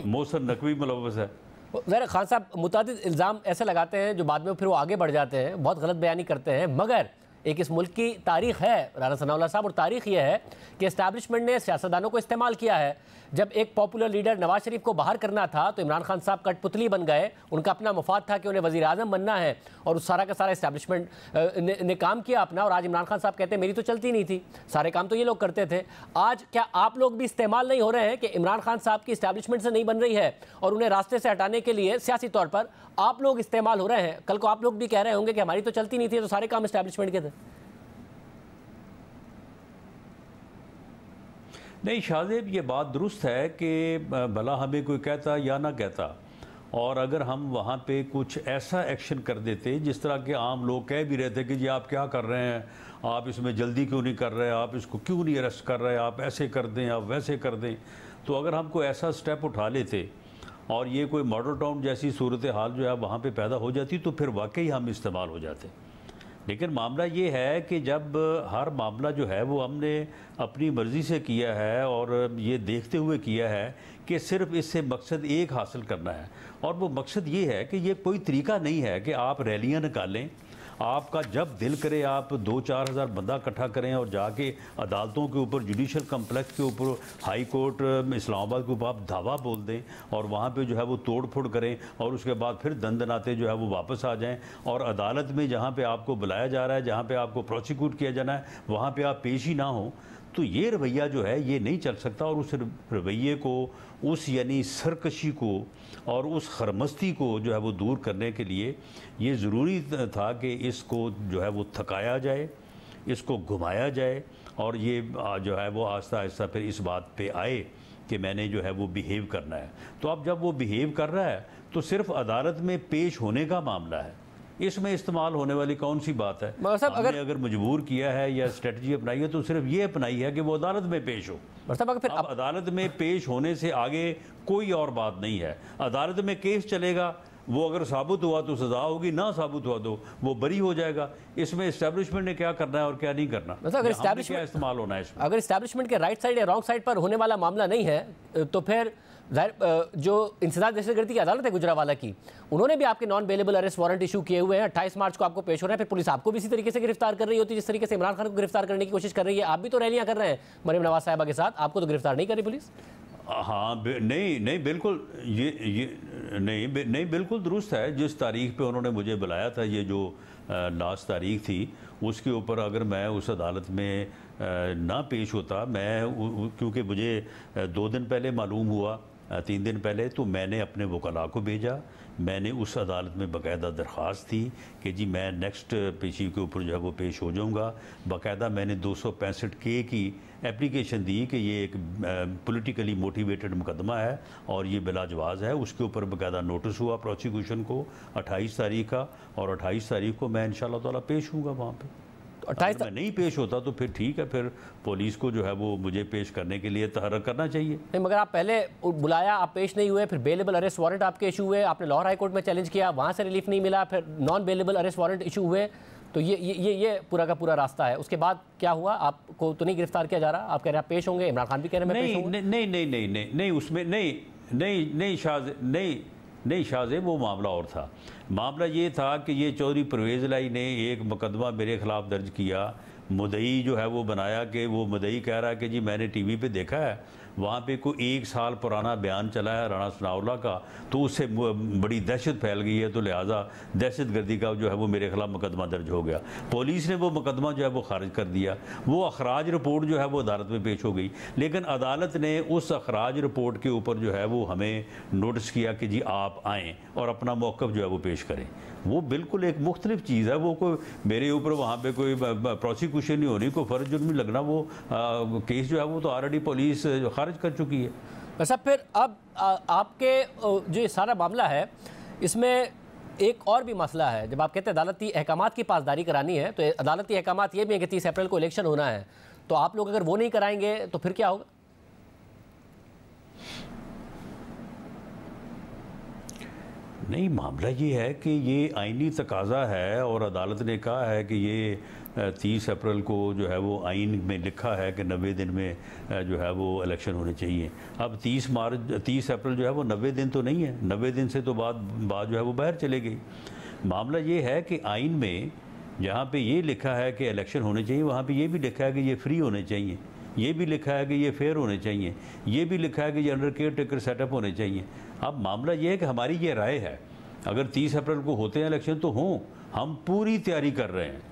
मोहसिन नकवी मुलव्वस है।
ज़रा खान साहब मुतादिद इल्ज़ाम ऐसे लगाते हैं जो बाद में फिर वो आगे बढ़ जाते हैं, बहुत गलत बयानी करते हैं। मगर एक इस मुल्क की तारीख है राना सनाउल्लाह साहब, और तारीख ये है कि इस्टेब्लिशमेंट ने सियासतदानों को इस्तेमाल किया है। जब एक पॉपुलर लीडर नवाज शरीफ को बाहर करना था तो इमरान खान साहब कठपुतली बन गए। उनका अपना मफाद था कि उन्हें वज़ीर आज़म बनना है, और उस सारा का सारा इस्टेब्लिशमेंट ने काम किया अपना। और आज इमरान खान साहब कहते हैं मेरी तो चलती नहीं थी, सारे काम तो ये लोग करते थे। आज क्या आप लोग भी इस्तेमाल नहीं हो रहे हैं कि इमरान खान साहब की इस्टेब्लिशमेंट से नहीं बन रही है और उन्हें रास्ते से हटाने के लिए सियासी तौर पर आप लोग इस्तेमाल हो रहे हैं? कल को आप लोग भी कह रहे होंगे कि हमारी तो चलती नहीं थी, तो सारे काम इस्टेब्लिशमेंट के थे।
नहीं शाहजेब, ये बात दुरुस्त है कि भला हमें कोई कहता या ना कहता, और अगर हम वहाँ पे कुछ ऐसा एक्शन कर देते जिस तरह के आम लोग कह भी रहे थे कि जी आप क्या कर रहे हैं, आप इसमें जल्दी क्यों नहीं कर रहे, आप इसको क्यों नहीं अरेस्ट कर रहे, आप ऐसे कर दें, आप वैसे कर दें। तो अगर हम कोई ऐसा स्टेप उठा लेते और ये कोई मॉडल टाउन जैसी सूरत हाल जो है वहाँ पे पैदा हो जाती तो फिर वाकई हम इस्तेमाल हो जाते। लेकिन मामला ये है कि जब हर मामला जो है वो हमने अपनी मर्ज़ी से किया है और ये देखते हुए किया है कि सिर्फ इससे मकसद एक हासिल करना है, और वो मकसद ये है कि ये कोई तरीका नहीं है कि आप रैलियाँ निकालें, आपका जब दिल करे आप 2-4 हज़ार बंदा इकट्ठा करें और जाके अदालतों के ऊपर, जुडिशल कम्प्लेक्स के ऊपर, हाई कोर्ट इस्लामाबाद के ऊपर आप धावा बोल दें और वहाँ पे जो है वो तोड़ फोड़ करें, और उसके बाद फिर दंदनाते जो है वो वापस आ जाएं, और अदालत में जहाँ पे आपको बुलाया जा रहा है, जहाँ पे आपको प्रोसिक्यूट किया जाना है, वहाँ पे आप पेश ही ना हो। तो ये रवैया जो है ये नहीं चल सकता, और उस रवैये को, उस यानी सरकशी को और उस खरमस्ती को जो है वो दूर करने के लिए ये ज़रूरी था कि इसको जो है वो थकाया जाए, इसको घुमाया जाए, और ये जो है वो आहिस्ता आहिस्ता फिर इस बात पे आए कि मैंने जो है वो बिहेव करना है। तो अब जब वो बिहेव कर रहा है तो सिर्फ अदालत में पेश होने का मामला है, इसमें इस्तेमाल होने वाली कौन सी बात है। हमने अगर मजबूर किया है या स्ट्रेटजी अपनाई है तो सिर्फ ये अपनाई है कि वो अदालत में पेश हो।
अगर फिर
अब अदालत में पेश होने से आगे कोई और बात नहीं है। अदालत में केस चलेगा, वो अगर साबित हुआ तो सजा होगी, ना साबित हुआ तो वो बरी हो जाएगा। इसमें इस्टेब्लिशमेंट ने क्या करना है और क्या नहीं करना,
अगर
क्या इस्तेमाल होना है इसमें।
अगर इस्टेब्लिशमेंट के राइट साइड या रॉन्ग साइड पर होने वाला मामला नहीं है तो फिर जो इंसदाद दहशतगर्दी की अदालत है गुजरावाला की, उन्होंने भी आपके non bailable arrest warrant issue किए हुए हैं। 28 मार्च को आपको पेश हो रहा है, फिर पुलिस आपको भी इसी तरीके से गिरफ्तार कर रही होती है जिस तरीके से इमरान खान को गिरफ्तार करने की कोशिश कर रही है। आप भी तो रैलियां कर रहे हैं मरीम नवाज साहिबा के साथ, आपको तो गिरफ्तार नहीं कर रही पुलिस।
हाँ नहीं बिल्कुल, ये नहीं बिल्कुल दुरुस्त है। जिस तारीख पे उन्होंने मुझे बुलाया था, ये जो लास्ट तारीख थी, उसके ऊपर अगर मैं उस अदालत में ना पेश होता, मैं क्योंकि मुझे 2 दिन पहले मालूम हुआ 3 दिन पहले, तो मैंने अपने वकला को भेजा। मैंने उस अदालत में बाकायदा दरख्वास्त थी कि जी मैं नेक्स्ट पेशी के ऊपर जो है वो पेश हो जाऊंगा। बाकायदा मैंने 265 के की एप्लीकेशन दी कि ये एक पॉलिटिकली मोटिवेटेड मुकदमा है और ये बिलाजवाज़ है। उसके ऊपर बाकायदा नोटिस हुआ प्रोसिक्यूशन को 28 तारीख का, और 28 तारीख को मैं इंशाल्लाह ताला पेश हूँगा वहाँ पे। 28 मैं नहीं पेश होता तो फिर ठीक है, फिर पुलिस को जो है वो मुझे पेश करने के लिए तहरक करना चाहिए।
नहीं, मगर आप पहले बुलाया, आप पेश नहीं हुए, फिर बेलेबल अरेस्ट वारंट आपके इशू हुए, आपने लाहौर हाई कोर्ट में चैलेंज किया, वहाँ से रिलीफ नहीं मिला, फिर non bailable arrest warrant issue हुए। तो ये पूरा का पूरा रास्ता है। उसके बाद क्या हुआ? आपको तो नहीं गिरफ्तार किया जा रहा, आप कह रहे हैं आप पेश होंगे, इमरान खान भी कह रहे हैं मैं पेश होंगे।
नहीं उसमें नहीं शाहज़ेब, वो मामला और था। मामला ये था कि ये चौधरी परवेज़ इलाही ने एक मुकदमा मेरे ख़िलाफ़ दर्ज किया। मुद्दई जो है वो बनाया कि वो मुद्दई कह रहा है कि जी मैंने टीवी पे देखा है, वहाँ पे कोई 1 साल पुराना बयान चला है राणा सनाउल्लाह का, तो उससे बड़ी दहशत फैल गई है, तो लिहाजा दहशत गर्दी का जो है वो मेरे ख़िलाफ़ मुकदमा दर्ज हो गया। पुलिस ने वो मुकदमा जो है वो खारिज कर दिया। वो अखराज रिपोर्ट जो है वो अदालत में पेश हो गई, लेकिन अदालत ने उस अखराज रिपोर्ट के ऊपर जो है वो हमें नोटिस किया कि जी आप आएँ और अपना मौक़िफ़ जो है वो पेश करें। वो बिल्कुल एक मुख्तलिफ चीज़ है। वो कोई मेरे ऊपर वहाँ पे कोई प्रोसिक्यूशन नहीं होनी, कोई फ़र्ज जुर्म नहीं लगना। वो केस जो है वो तो ऑलरेडी पुलिस खारिज कर चुकी है।
वैसे फिर अब आपके जो ये सारा मामला है, इसमें एक और भी मसला है। जब आप कहते हैं अदालती अहकामात की पासदारी करानी है, तो अदालती अहकामात ये भी है कि 30 अप्रैल को इलेक्शन होना है, तो आप लोग अगर वो नहीं कराएंगे तो फिर क्या होगा?
नहीं, मामला ये है कि ये आइनी तकाजा है और अदालत ने कहा है कि ये 30 अप्रैल को जो है वो आइन में लिखा है कि 90 दिन में जो है वो इलेक्शन होने चाहिए। अब 30 अप्रैल जो है वो 90 दिन तो नहीं है, 90 दिन से तो बाद जो है वो बाहर चले गई। मामला ये है कि आइन में जहाँ पे ये लिखा है कि इलेक्शन होने चाहिए, वहाँ पे ये भी लिखा है कि ये फ्री होने चाहिए, ये भी लिखा है कि ये फेयर होने चाहिए, ये भी लिखा है कि ये अंडर केयर टेकर सेटअप होने चाहिए। अब मामला ये है कि हमारी ये राय है, अगर 30 अप्रैल को होते हैं इलेक्शन तो हों, हम पूरी तैयारी कर रहे हैं।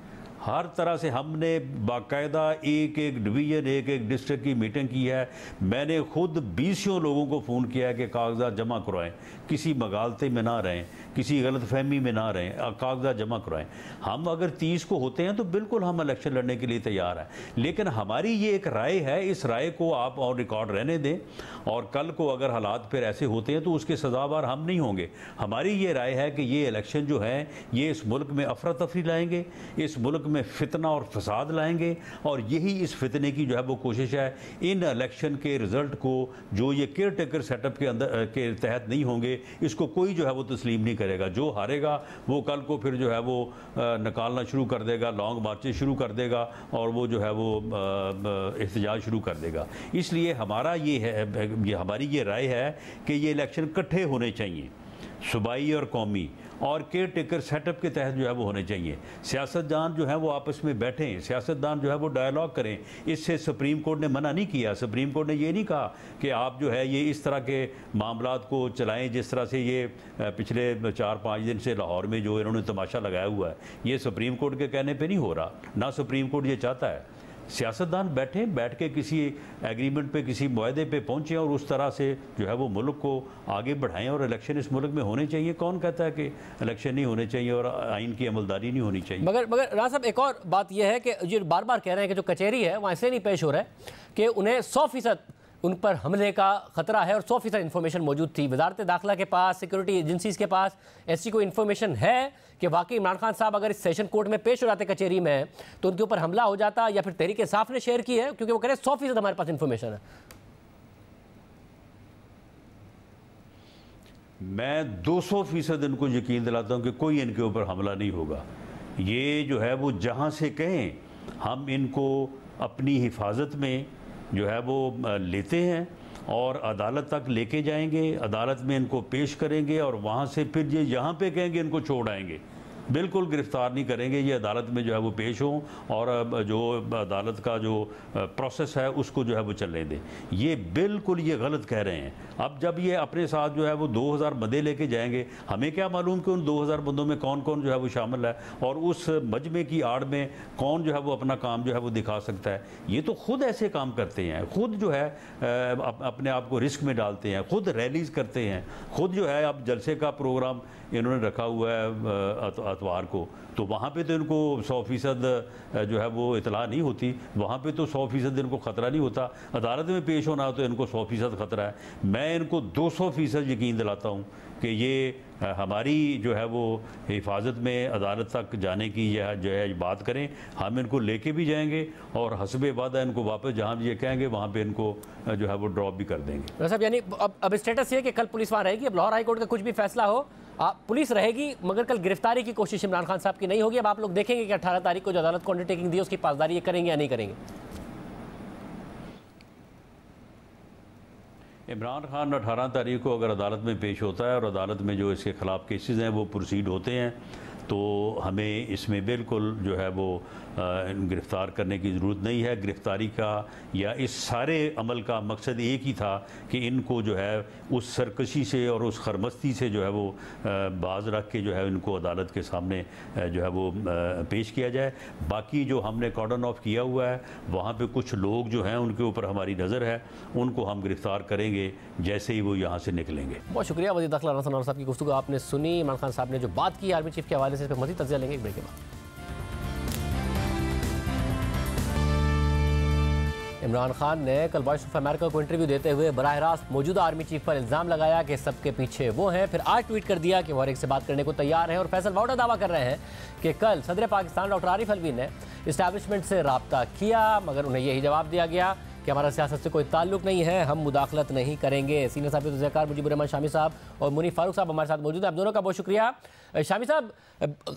हर तरह से हमने बाकायदा एक डिवीज़न, एक डिस्ट्रिक्ट की मीटिंग की है। मैंने खुद 20 लोगों को फ़ोन किया है कि कागजात जमा करवाएं, किसी मगालते में ना रहें, किसी गलत फहमी में ना रहें, कागजात जमा करवाएं। हम अगर 30 को होते हैं तो बिल्कुल हम इलेक्शन लड़ने के लिए तैयार हैं, लेकिन हमारी ये एक राय है, इस राय को आप और रिकॉर्ड रहने दें, और कल को अगर हालात फिर ऐसे होते हैं तो उसके सज़ावार हम नहीं होंगे। हमारी ये राय है कि ये इलेक्शन जो है ये इस मुल्क में अफरा तफरी लाएंगे, इस मुल्क में फितना और फसाद लाएंगे, और यही इस फितने की जो है वो कोशिश है। इन इलेक्शन के रिज़ल्ट को जो ये केयर टेकर सेटअप के अंदर के तहत नहीं होंगे, इसको कोई जो है वो तस्लीम नहीं करेगा। जो हारेगा वो कल को फिर जो है वो निकालना शुरू कर देगा, लॉन्ग मार्चेस शुरू कर देगा, और वो जो है वो एहतजाज शुरू कर देगा। इसलिए हमारा हमारी ये राय है कि ये इलेक्शन इकट्ठे होने चाहिए, सूबाई और कौमी, और केयर टेकर सेटअप के तहत जो है वो होने चाहिए। सियासतदान जो है वो आपस में बैठें, सियासतदान जो है वो डायलॉग करें। इससे सुप्रीम कोर्ट ने मना नहीं किया। सुप्रीम कोर्ट ने ये नहीं कहा कि आप जो है ये इस तरह के मामलात को चलाएं जिस तरह से ये पिछले 4-5 दिन से लाहौर में जो इन्होंने तमाशा लगाया हुआ है, ये सुप्रीम कोर्ट के कहने पर नहीं हो रहा, ना सुप्रीम कोर्ट ये चाहता है। सियासतदान बैठ के किसी एग्रीमेंट पे, किसी मुआहदे पे पहुँचें और उस तरह से जो है वो मुल्क को आगे बढ़ाएं, और इलेक्शन इस मुल्क में होने चाहिए। कौन कहता है कि इलेक्शन नहीं होने चाहिए और आइन की अमलदारी नहीं होनी चाहिए?
मगर राणा साहब, एक और बात यह है कि जो बार बार कह रहे हैं कि जो कचहरी है वहाँ इसलिए नहीं पेश हो रहा है कि उन्हें 100% उन पर हमले का खतरा है, और 100% इन्फॉर्मेशन मौजूद थी। वजारत दाखिला के पास, सिक्योरिटी एजेंसीज के पास ऐसी कोई इन्फॉर्मेशन है कि वाकई इमरान खान साहब अगर इस सेशन कोर्ट में पेश हो जाते कचहरी में तो उनके ऊपर हमला हो जाता, या फिर तहरीक इंसाफ ने शेयर की है? क्योंकि वो कह रहे हैं 100% हमारे पास इन्फॉर्मेशन है।
मैं 200% इनको यकीन दिलाता हूँ कि कोई इनके ऊपर हमला नहीं होगा। ये जो है वो जहाँ से कहें हम इनको अपनी हिफाजत में जो है वो लेते हैं और अदालत तक लेके जाएंगे, अदालत में इनको पेश करेंगे, और वहाँ से फिर ये यहाँ पे कहेंगे इनको छोड़ आएंगे। बिल्कुल गिरफ्तार नहीं करेंगे। ये अदालत में जो है वो पेश हों और जो अदालत का जो प्रोसेस है उसको जो है वो चलने दें। ये बिल्कुल ये गलत कह रहे हैं। अब जब ये अपने साथ जो है वो 2000 बंदे लेके जाएंगे, हमें क्या मालूम कि उन 2000 बंदों में कौन कौन जो है वो शामिल है और उस मजमे की आड़ में कौन जो है वो अपना काम जो है वो दिखा सकता है। ये तो खुद ऐसे काम करते हैं, खुद जो है अपने आप को रिस्क में डालते हैं, खुद रैलीज करते हैं, खुद जो है अब जलसे का प्रोग्राम इन्होंने रखा हुआ है अतवार को, तो वहाँ पे तो इनको 100% जो है वो इतला नहीं होती, वहाँ पे तो 100% इनको ख़तरा नहीं होता। अदालत में पेश होना तो इनको 100% ख़तरा है। मैं इनको 200% यकीन दिलाता हूँ कि ये हमारी जो है वो हिफाजत में अदालत तक जाने की यह जो है बात करें, हम इनको लेके भी जाएंगे और हस्बे वादा इनको वापस जहाँ भी ये कहेंगे वहाँ पे इनको जो है वो ड्रॉप भी कर देंगे।
साहब यानी अब स्टेटस ये है कि कल पुलिस वहाँ रहेगी, अब लाहौर हाई कोर्ट का कुछ भी फैसला हो पुलिस रहेगी, मगर कल गिरफ्तारी की कोशिश इमरान खान साहब की नहीं होगी। अब आप लोग देखेंगे कि 18 तारीख को जो अदालत को अंडरटेकिंग दी उसकी पासदारी ये करेंगे या नहीं करेंगे।
इमरान खान 18 तारीख को अगर अदालत में पेश होता है और अदालत में जो इसके ख़िलाफ़ केसेस हैं वो प्रोसीड होते हैं तो हमें इसमें बिल्कुल जो है वो गिरफ़्तार करने की ज़रूरत नहीं है। गिरफ़्तारी का या इस सारे अमल का मकसद एक ही था कि इनको जो है उस सरकशी से और उस खरमस्ती से जो है वो बाज रख के जो है इनको अदालत के सामने जो है वो पेश किया जाए। बाकी जो हमने कॉर्डन ऑफ किया हुआ है वहाँ पे कुछ लोग जो हैं उनके ऊपर हमारी नज़र है, उनको हम गिरफ़्तार करेंगे जैसे ही वो यहाँ से निकलेंगे।
बहुत शुक्रिया वज़ीर दाखिला राना सनवर साहब की गुफ्तगू आपने सुनी। इमरान खान साहब ने जो बात की आर्मी चीफ के हवाले से, इस पर मज़ीद तज़किया लेंगे एक ब्रेक के बाद। इमरान खान ने कल वॉइस ऑफ अमेरिका को इंटरव्यू देते हुए बराह रास्त मौजूदा आर्मी चीफ पर इल्ज़ाम लगाया कि सबके पीछे वो हैं। फिर आज ट्वीट कर दिया कि वो हर एक से बात करने को तैयार हैं। और फैसल वाउडा दावा कर रहे हैं कि कल सदर पाकिस्तान डॉक्टर आरिफ अलवी ने इस्टेब्लिशमेंट से रब्ता किया, मगर उन्हें यही जवाब दिया गया कि हमारा सियासत से कोई ताल्लुक नहीं है, हम मुदाखलत नहीं करेंगे। सीनियर साहब तज़कियाकार मुजीबुर रहमान शामी साहब और मुनीफ फारूक साहब हमारे साथ मौजूद हैं। आप दोनों का बहुत शुक्रिया। शामी साहब,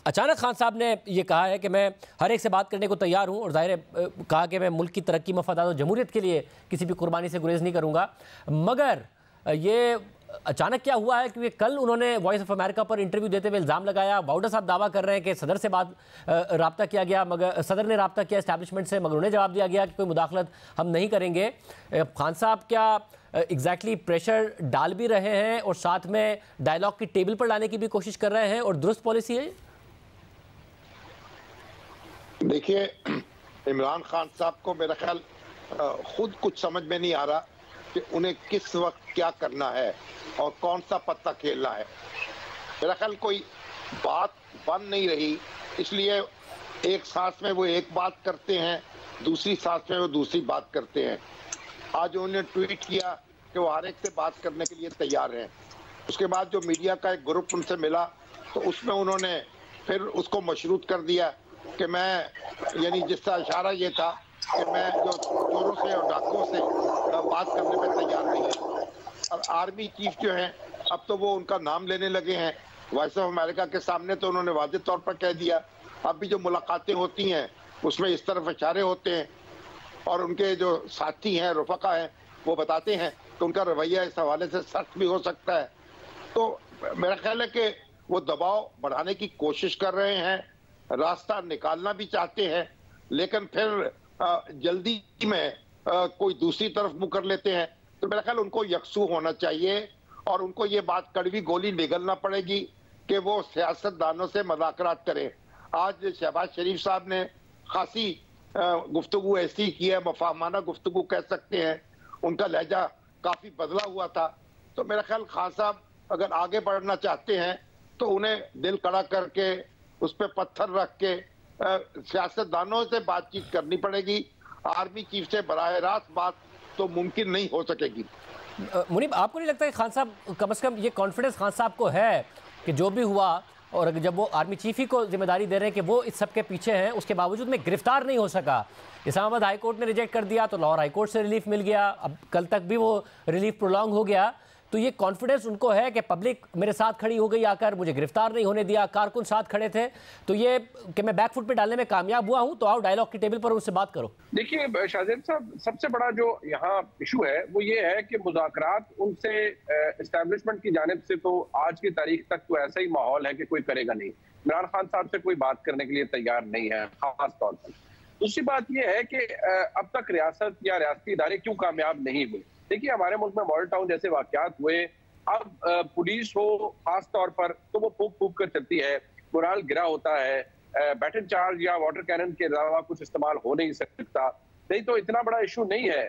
अचानक खान साहब ने ये कहा है कि मैं हर एक से बात करने को तैयार हूँ और ज़ाहिर है कहा कि मैं मुल्क की तरक्की, मफादात और जमहूरियत के लिए किसी भी कुर्बानी से गुरेज नहीं करूँगा, मगर ये अचानक क्या हुआ है कि कल उन्होंने वॉइस ऑफ अमेरिका पर इंटरव्यू देते हुए इल्ज़ाम लगाया। वाउडा साहब दावा कर रहे हैं कि सदर से रब्ता किया गया, मगर सदर ने रब्ता किया इस्टेब्लिशमेंट से, मगर उन्हें जवाब दिया गया कि कोई मुदाखलत हम नहीं करेंगे। खान साहब क्या एग्जैक्टली प्रेशर डाल भी रहे हैं और साथ में डायलॉग की टेबल पर लाने की भी कोशिश कर रहे हैं और दुरुस्त पॉलिसी है?
देखिए, इमरान खान साहब को मेरा ख्याल खुद कुछ समझ में नहीं आ रहा कि उन्हें किस वक्त क्या करना है और कौन सा पत्ता खेलना है। मेरा ख्याल कोई बात बन नहीं रही, इसलिए एक सांस में वो एक बात करते हैं, दूसरी सांस में वो दूसरी बात करते हैं। आज उन्होंने ट्वीट किया कि वो हर एक से बात करने के लिए तैयार हैं। उसके बाद जो मीडिया का एक ग्रुप उनसे मिला तो उसमें उन्होंने फिर उसको मशरूत कर दिया कि मैं, यानी जिसका इशारा ये था कि मैं जो चोरों से और डाकुओं से बात करने में तैयार नहीं है। और आर्मी चीफ जो हैं अब तो वो उनका नाम लेने लगे हैं। वॉइस ऑफ अमेरिका के सामने तो उन्होंने वाज़ेह तौर पर कह दिया, अब भी जो मुलाकातें होती हैं उसमें इस तरफ इशारे होते हैं और उनके जो साथी हैं, रफ़का हैं, वो बताते हैं कि उनका रवैया इस हवाले से सख्त भी हो सकता है। तो मेरा ख्याल है कि वो दबाव बढ़ाने की कोशिश कर रहे हैं, रास्ता निकालना भी चाहते हैं, लेकिन फिर जल्दी में कोई दूसरी तरफ मुँह कर लेते हैं। तो मेरा ख्याल उनको यकसू होना चाहिए और उनको ये बात कड़वी गोली निगलना पड़ेगी कि वो सियासतदानों से मुज़ाकरात करें। आज शहबाज शरीफ साहब ने खासी गुफ्तगू ऐसी की है, मफाहमाना गुफ्तगू कह सकते हैं, उनका लहजा काफ़ी बदला हुआ था। तो मेरा ख्याल खान साहब अगर आगे बढ़ना चाहते हैं तो उन्हें दिल कड़ा करके उस पर पत्थर रख के सियासतदानों से बातचीत करनी पड़ेगी। आर्मी चीफ से बराह रास्त बात तो मुमकिन नहीं हो सकेगी।
मुनीब, आपको नहीं लगता कि खान साहब कम से कम ये कॉन्फिडेंस खान साहब को है कि जो भी हुआ, और जब वो आर्मी चीफ ही को जिम्मेदारी दे रहे हैं कि वो इस सब के पीछे हैं, उसके बावजूद में गिरफ्तार नहीं हो सका। इस्लामाबाद हाई कोर्ट ने रिजेक्ट कर दिया तो लाहौर हाई कोर्ट से रिलीफ मिल गया, अब कल तक भी वो रिलीफ प्रोलॉन्ग हो गया, तो ये कॉन्फिडेंस उनको है कि पब्लिक मेरे साथ खड़ी हो गई आकर, मुझे गिरफ्तार नहीं होने दिया, कारकुन साथ खड़े थे, तो ये कि मैं बैकफुट पे डालने में कामयाब हुआ हूं। तो आओ डायलॉग की टेबल पर उनसे बात करो।
देखिए शाहजेब साहब, सबसे बड़ा जो यहाँ इशू है वो ये है कि मुज़ाकरात उनसे एस्टैब्लिशमेंट की जानिब से तो आज की तारीख तक तो ऐसा ही माहौल है कि कोई करेगा नहीं। इमरान खान साहब से कोई बात करने के लिए तैयार नहीं है खास तौर पर। दूसरी बात यह है कि अब तक रियासत या रियासती इदारे क्यों कामयाब नहीं हुए। देखिए हमारे मुल्क में मॉडल टाउन जैसे वाकयात हुए, अब पुलिस हो खास तौर पर तो वो फूक फूक कर चलती है, मोराल गिरा होता है, बैटन चार्ज या वाटर कैनन के अलावा कुछ इस्तेमाल हो नहीं सकता। नहीं तो इतना बड़ा इशू नहीं है,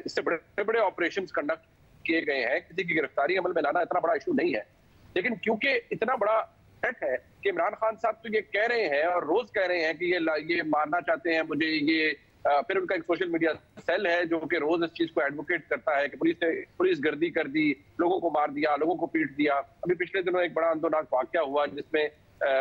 इससे बड़े बड़े ऑपरेशंस कंडक्ट किए गए हैं, किसी की गिरफ्तारी अमल में लाना इतना बड़ा इशू नहीं है। लेकिन क्योंकि इतना बड़ा थ्रेट है कि इमरान खान साहब तो ये कह रहे हैं और रोज कह रहे हैं कि ये मारना चाहते हैं मुझे, ये फिर उनका एक सोशल मीडिया सेल है जो कि रोज इस चीज को एडवोकेट करता है कि पुलिस गर्दी कर दी, लोगों को मार दिया, लोगों को पीट दिया। अभी पिछले दिनों एक बड़ा आंदोलनाक वाकया हुआ जिसमें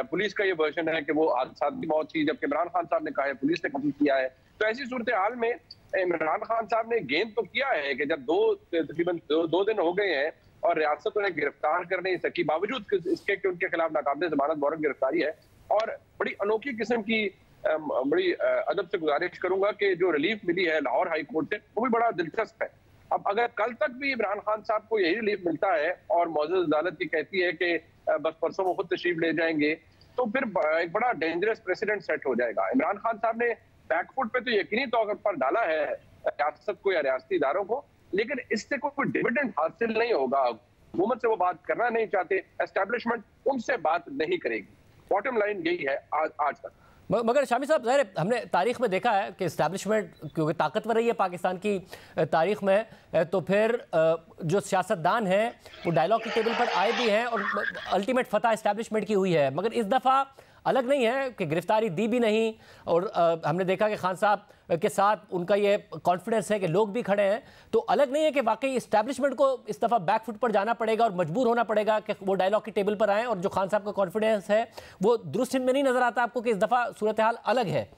पुलिस का ये वर्जन है कि वो हादसात की मौत थी, जबकि इमरान खान साहब ने कहा है पुलिस ने कत्ल किया है। तो ऐसी सूरत हाल में इमरान खान साहब ने गेंद तो किया है कि जब तकरीबन दो दिन हो गए हैं और रियासत उन्हें गिरफ्तार कर नहीं सकी, बावजूद इसके कि उनके खिलाफ नाकाबिल जमानत वारंट गिरफ्तारी है। और बड़ी अनोखी किस्म की बड़ी अदब से गुजारिश करूंगा कि जो रिलीफ मिली है लाहौर हाई कोर्ट से वो भी बड़ा दिलचस्प है। अब अगर कल तक भी इमरान खान साहब को यही रिलीफ मिलता है और मौजूद अदालत की कहती है कि बस परसों वो खुद तशरीफ ले जाएंगे, तो फिर एक बड़ा डेंजरस प्रेसिडेंट सेट हो जाएगा। इमरान खान साहब ने बैकफुट पे तो यकीनी तौर पर डाला है रियासत को या रियासती इदारों को, लेकिन इससे कोई डिविडेंड हासिल नहीं होगा। हुकूमत से वो बात करना नहीं चाहते, एस्टैब्लिशमेंट उनसे बात नहीं करेगी। बॉटम लाइन यही है आज तक।
मगर शामी साहब, ज़ाहिर हमने तारीख में देखा है कि इस्टेब्लिशमेंट क्योंकि ताकतवर रही है पाकिस्तान की तारीख में, तो फिर जो सियासतदान हैं वो डायलॉग की टेबल पर आए भी हैं और अल्टीमेट फतह इस्टेब्लिशमेंट की हुई है। मगर इस दफ़ा अलग नहीं है कि गिरफ्तारी दी भी नहीं, और हमने देखा कि खान साहब के साथ उनका ये कॉन्फिडेंस है कि लोग भी खड़े हैं। तो अलग नहीं है कि वाकई इस्टेब्लिशमेंट को इस दफ़ा बैकफुट पर जाना पड़ेगा और मजबूर होना पड़ेगा कि वो डायलॉग की टेबल पर आएँ, और जो खान साहब का कॉन्फिडेंस है वो दुरुस्त में नहीं नजर आता आपको कि इस दफ़ा सूरत हाल अलग है?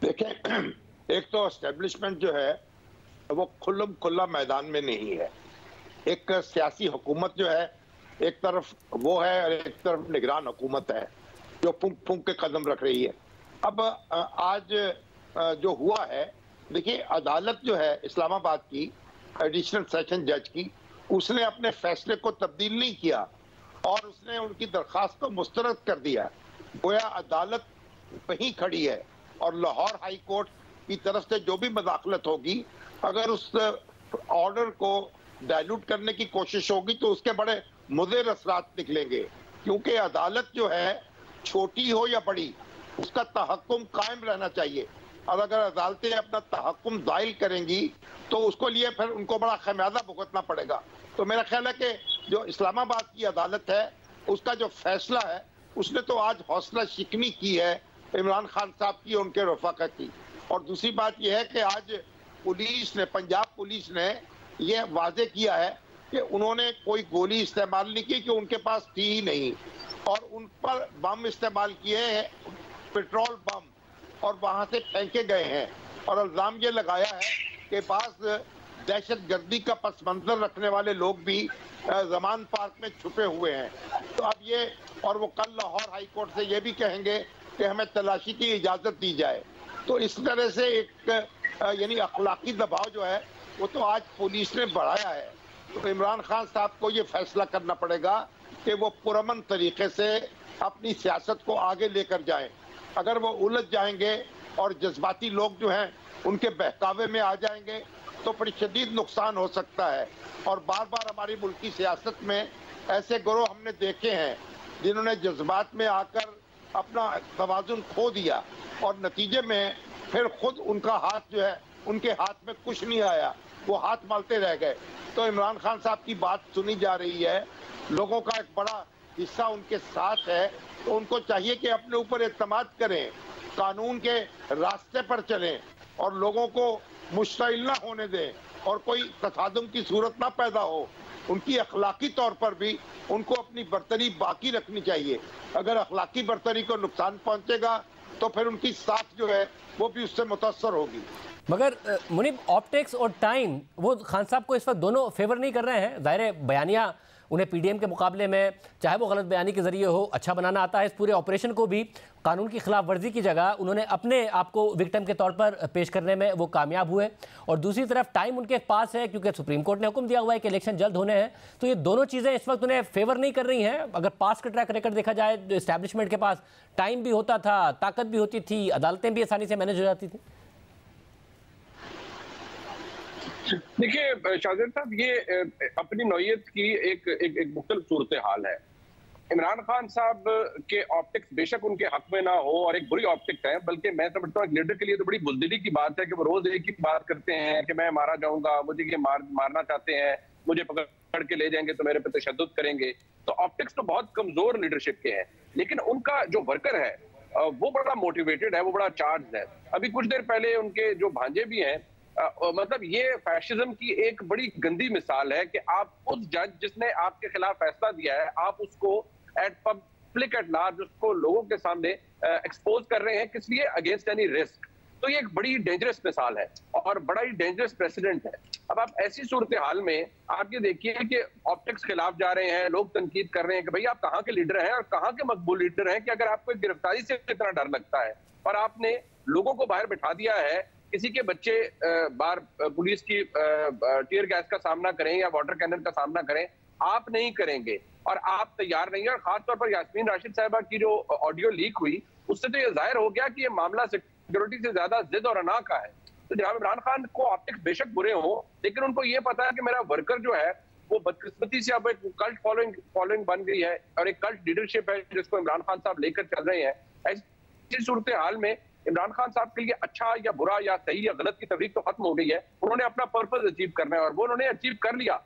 देखें, एक तो एस्टेब्लिशमेंट जो है वो खुला मैदान में नहीं है। एक सियासी हुकूमत जो है एक तरफ वो है और एक तरफ निगरान हुकूमत है जो फूंक फूंक के कदम रख रही है। अब आज जो हुआ है, देखिए अदालत जो है इस्लामाबाद की एडिशनल सेशन जज की, उसने अपने फैसले को तब्दील नहीं किया और उसने उनकी दरख्वास्त को मुस्तरद कर दिया। गोया अदालत वहीं खड़ी है और लाहौर हाई कोर्ट की तरफ से जो भी मदाखलत होगी, अगर उस ऑर्डर को डायलूट करने की कोशिश होगी तो उसके बड़े मुज़र असरात निकलेंगे। क्योंकि अदालत जो है छोटी हो या बड़ी, उसका तहक्कुम कायम रहना चाहिए, और अगर अदालतें अपना तहक्कुम ज़ाइल करेंगी तो उसको लिए फिर उनको बड़ा खमियाजा भुगतना पड़ेगा। तो मेरा ख्याल है कि जो इस्लामाबाद की अदालत है उसका जो फैसला है, उसने तो आज हौसला शिकनी की है इमरान खान साहब की, उनके रफ़ाक़ा की। और दूसरी बात यह है कि आज पुलिस ने, पंजाब पुलिस ने यह वाजे किया है कि उन्होंने कोई गोली इस्तेमाल नहीं की, कि उनके पास थी ही नहीं, और उन पर बम इस्तेमाल किए हैं, पेट्रोल बम, और वहां से फेंके गए हैं। और इल्जाम ये लगाया है कि पास दहशत गर्दी का पस मंजर रखने वाले लोग भी जमान पार्क में छुपे हुए हैं। तो अब ये, और वो कल लाहौर हाई कोर्ट से ये भी कहेंगे कि हमें तलाशी की इजाजत दी जाए। तो इस तरह से एक यानी अखलाकी दबाव जो है वो तो आज पुलिस ने बढ़ाया है। तो इमरान खान साहब को ये फैसला करना पड़ेगा कि वो पुरअमन तरीके से अपनी सियासत को आगे लेकर जाएं। अगर वो उलझ जाएंगे और जज्बाती लोग जो हैं उनके बहकावे में आ जाएंगे तो बड़ी शदीद नुकसान हो सकता है। और बार बार हमारी मुल्की सियासत में ऐसे गिरोह हमने देखे हैं जिन्होंने जज्बात में आकर अपना तवाज़ुन खो दिया और नतीजे में फिर खुद उनका हाथ जो है, उनके हाथ में कुछ नहीं आया, वो हाथ मालते रह गए। तो इमरान खान साहब की बात सुनी जा रही है, लोगों का एक बड़ा हिस्सा उनके साथ है, तो उनको चाहिए कि अपने ऊपर एतमाद करें, कानून के रास्ते पर चलें और लोगों को मुश्तइल ना होने दें और कोई तसादुम की सूरत ना पैदा हो। उनकी अखलाकी तौर पर भी उनको अपनी बरतरी बाकी रखनी चाहिए। अगर अखलाकी बरतरी को नुकसान पहुंचेगा तो फिर उनकी साख जो है वो भी उससे मुतासर होगी।
मगर मुनीब, ऑप्टिक्स और टाइम वो खान साहब को इस वक्त दोनों फेवर नहीं कर रहे हैं। ज़ाहिर है बयानिया उन्हें पीडीएम के मुकाबले में, चाहे वो गलत बयानी के जरिए हो, अच्छा बनाना आता है। इस पूरे ऑपरेशन को भी कानून की खिलाफ वर्जी की जगह उन्होंने अपने आप को विक्टिम के तौर पर पेश करने में वो कामयाब हुए। और दूसरी तरफ टाइम उनके पास है क्योंकि सुप्रीम कोर्ट ने हुक्म दिया हुआ है कि इलेक्शन जल्द होने हैं। तो ये दोनों चीज़ें इस वक्त उन्हें फेवर नहीं कर रही हैं। अगर पास का ट्रैक रिकॉर्ड देखा जाए, इस्टेब्लिशमेंट के पास टाइम भी होता था, ताकत भी होती थी, अदालतें भी आसानी से मैनेज हो जाती थी।
देखिए शाहजेब साहब, ये अपनी नौयत की एक मुख्तलिफ सूरत हाल है। इमरान खान साहब के ऑप्टिक्स बेशक उनके हक में ना हो और एक बुरी ऑप्टिक्स है, बल्कि मैं समझता हूँ एक लीडर के लिए तो बड़ी बुज़दिली की बात है कि वो रोज एक ही बात करते हैं कि मैं मारा जाऊंगा, मुझे ये मारना चाहते हैं, मुझे पकड़ के ले जाएंगे तो मेरे पे तशद्दुद करेंगे। तो ऑप्टिक्स तो बहुत कमजोर लीडरशिप के हैं, लेकिन उनका जो वर्कर है वो बड़ा मोटिवेटेड है, वो बड़ा चार्ज है। अभी कुछ देर पहले उनके जो भांजे भी हैं, मतलब ये फैशिज्म की एक बड़ी गंदी मिसाल है कि आप उस जज जिसने आपके खिलाफ फैसला दिया है, आप उसको एट पब्लिक एट लार्ज, उसको लोगों के सामने एक्सपोज कर रहे हैं, किस लिए? Against any risk. तो ये एक बड़ी डेंजरस मिसाल है और बड़ा ही डेंजरस प्रेसिडेंट है। अब आप ऐसी सूरत हाल में आप ये देखिए कि ऑप्टिक्स खिलाफ जा रहे हैं, लोग तनकीद कर रहे हैं कि भाई आप कहाँ के लीडर हैं और कहाँ के मकबूल लीडर हैं कि अगर आपको एक गिरफ्तारी से इतना डर लगता है और आपने लोगों को बाहर बिठा दिया है, किसी के बच्चे बाहर पुलिस की टीयर गैस का सामना करें या वाटर कैनन का सामना करें, आप नहीं करेंगे और आप तैयार नहीं है। और खासतौर पर यास्मीन राशिद साहिबा की जो ऑडियो लीक हुई, उससे तो ये जाहिर हो गया कि ये मामला सिक्योरिटी से ज्यादा जिद और अना का है। तो जनाब इमरान खान को ऑप्टिक्स बेशक बुरे हो, लेकिन उनको ये पता है कि मेरा वर्कर जो है वो बदकिस्मती से अब एक कल्ट फॉलोइंग बन गई है और एक कल्ट लीडरशिप है जिसको इमरान खान साहब लेकर चल रहे हैं। ऐसी सूरत हाल में इमरान खान साहब के लिए अच्छा या बुरा या सही या गलत की तफरीक तो खत्म हो गई है। उन्होंने अपना पर्पस अचीव करना है और वो उन्होंने अचीव कर लिया।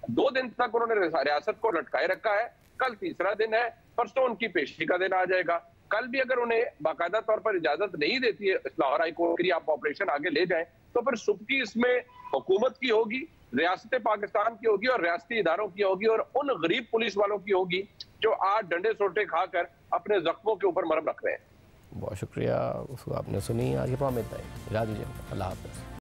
2 दिन तक उन्होंने रियासत को लटकाए रखा है, कल तीसरा दिन है, परसों उनकी पेशी का दिन आ जाएगा। कल भी अगर उन्हें बाकायदा तौर पर इजाजत नहीं देती है लाहौर हाई कोर्ट की आप ऑपरेशन आगे ले जाएं, तो फिर सुबह इसमें हुकूमत की होगी, रियासत पाकिस्तान की होगी और रियासती इदारों की होगी और उन गरीब पुलिस वालों की होगी जो आज डंडे सोटे खाकर अपने जख्मों के ऊपर मरहम रख रहे हैं।
बहुत शुक्रिया, उसको आपने सुनी। आज के प्रोग्राम में इतना ही। इजाज़त दीजिए, अल्लाह हाफ़िज़।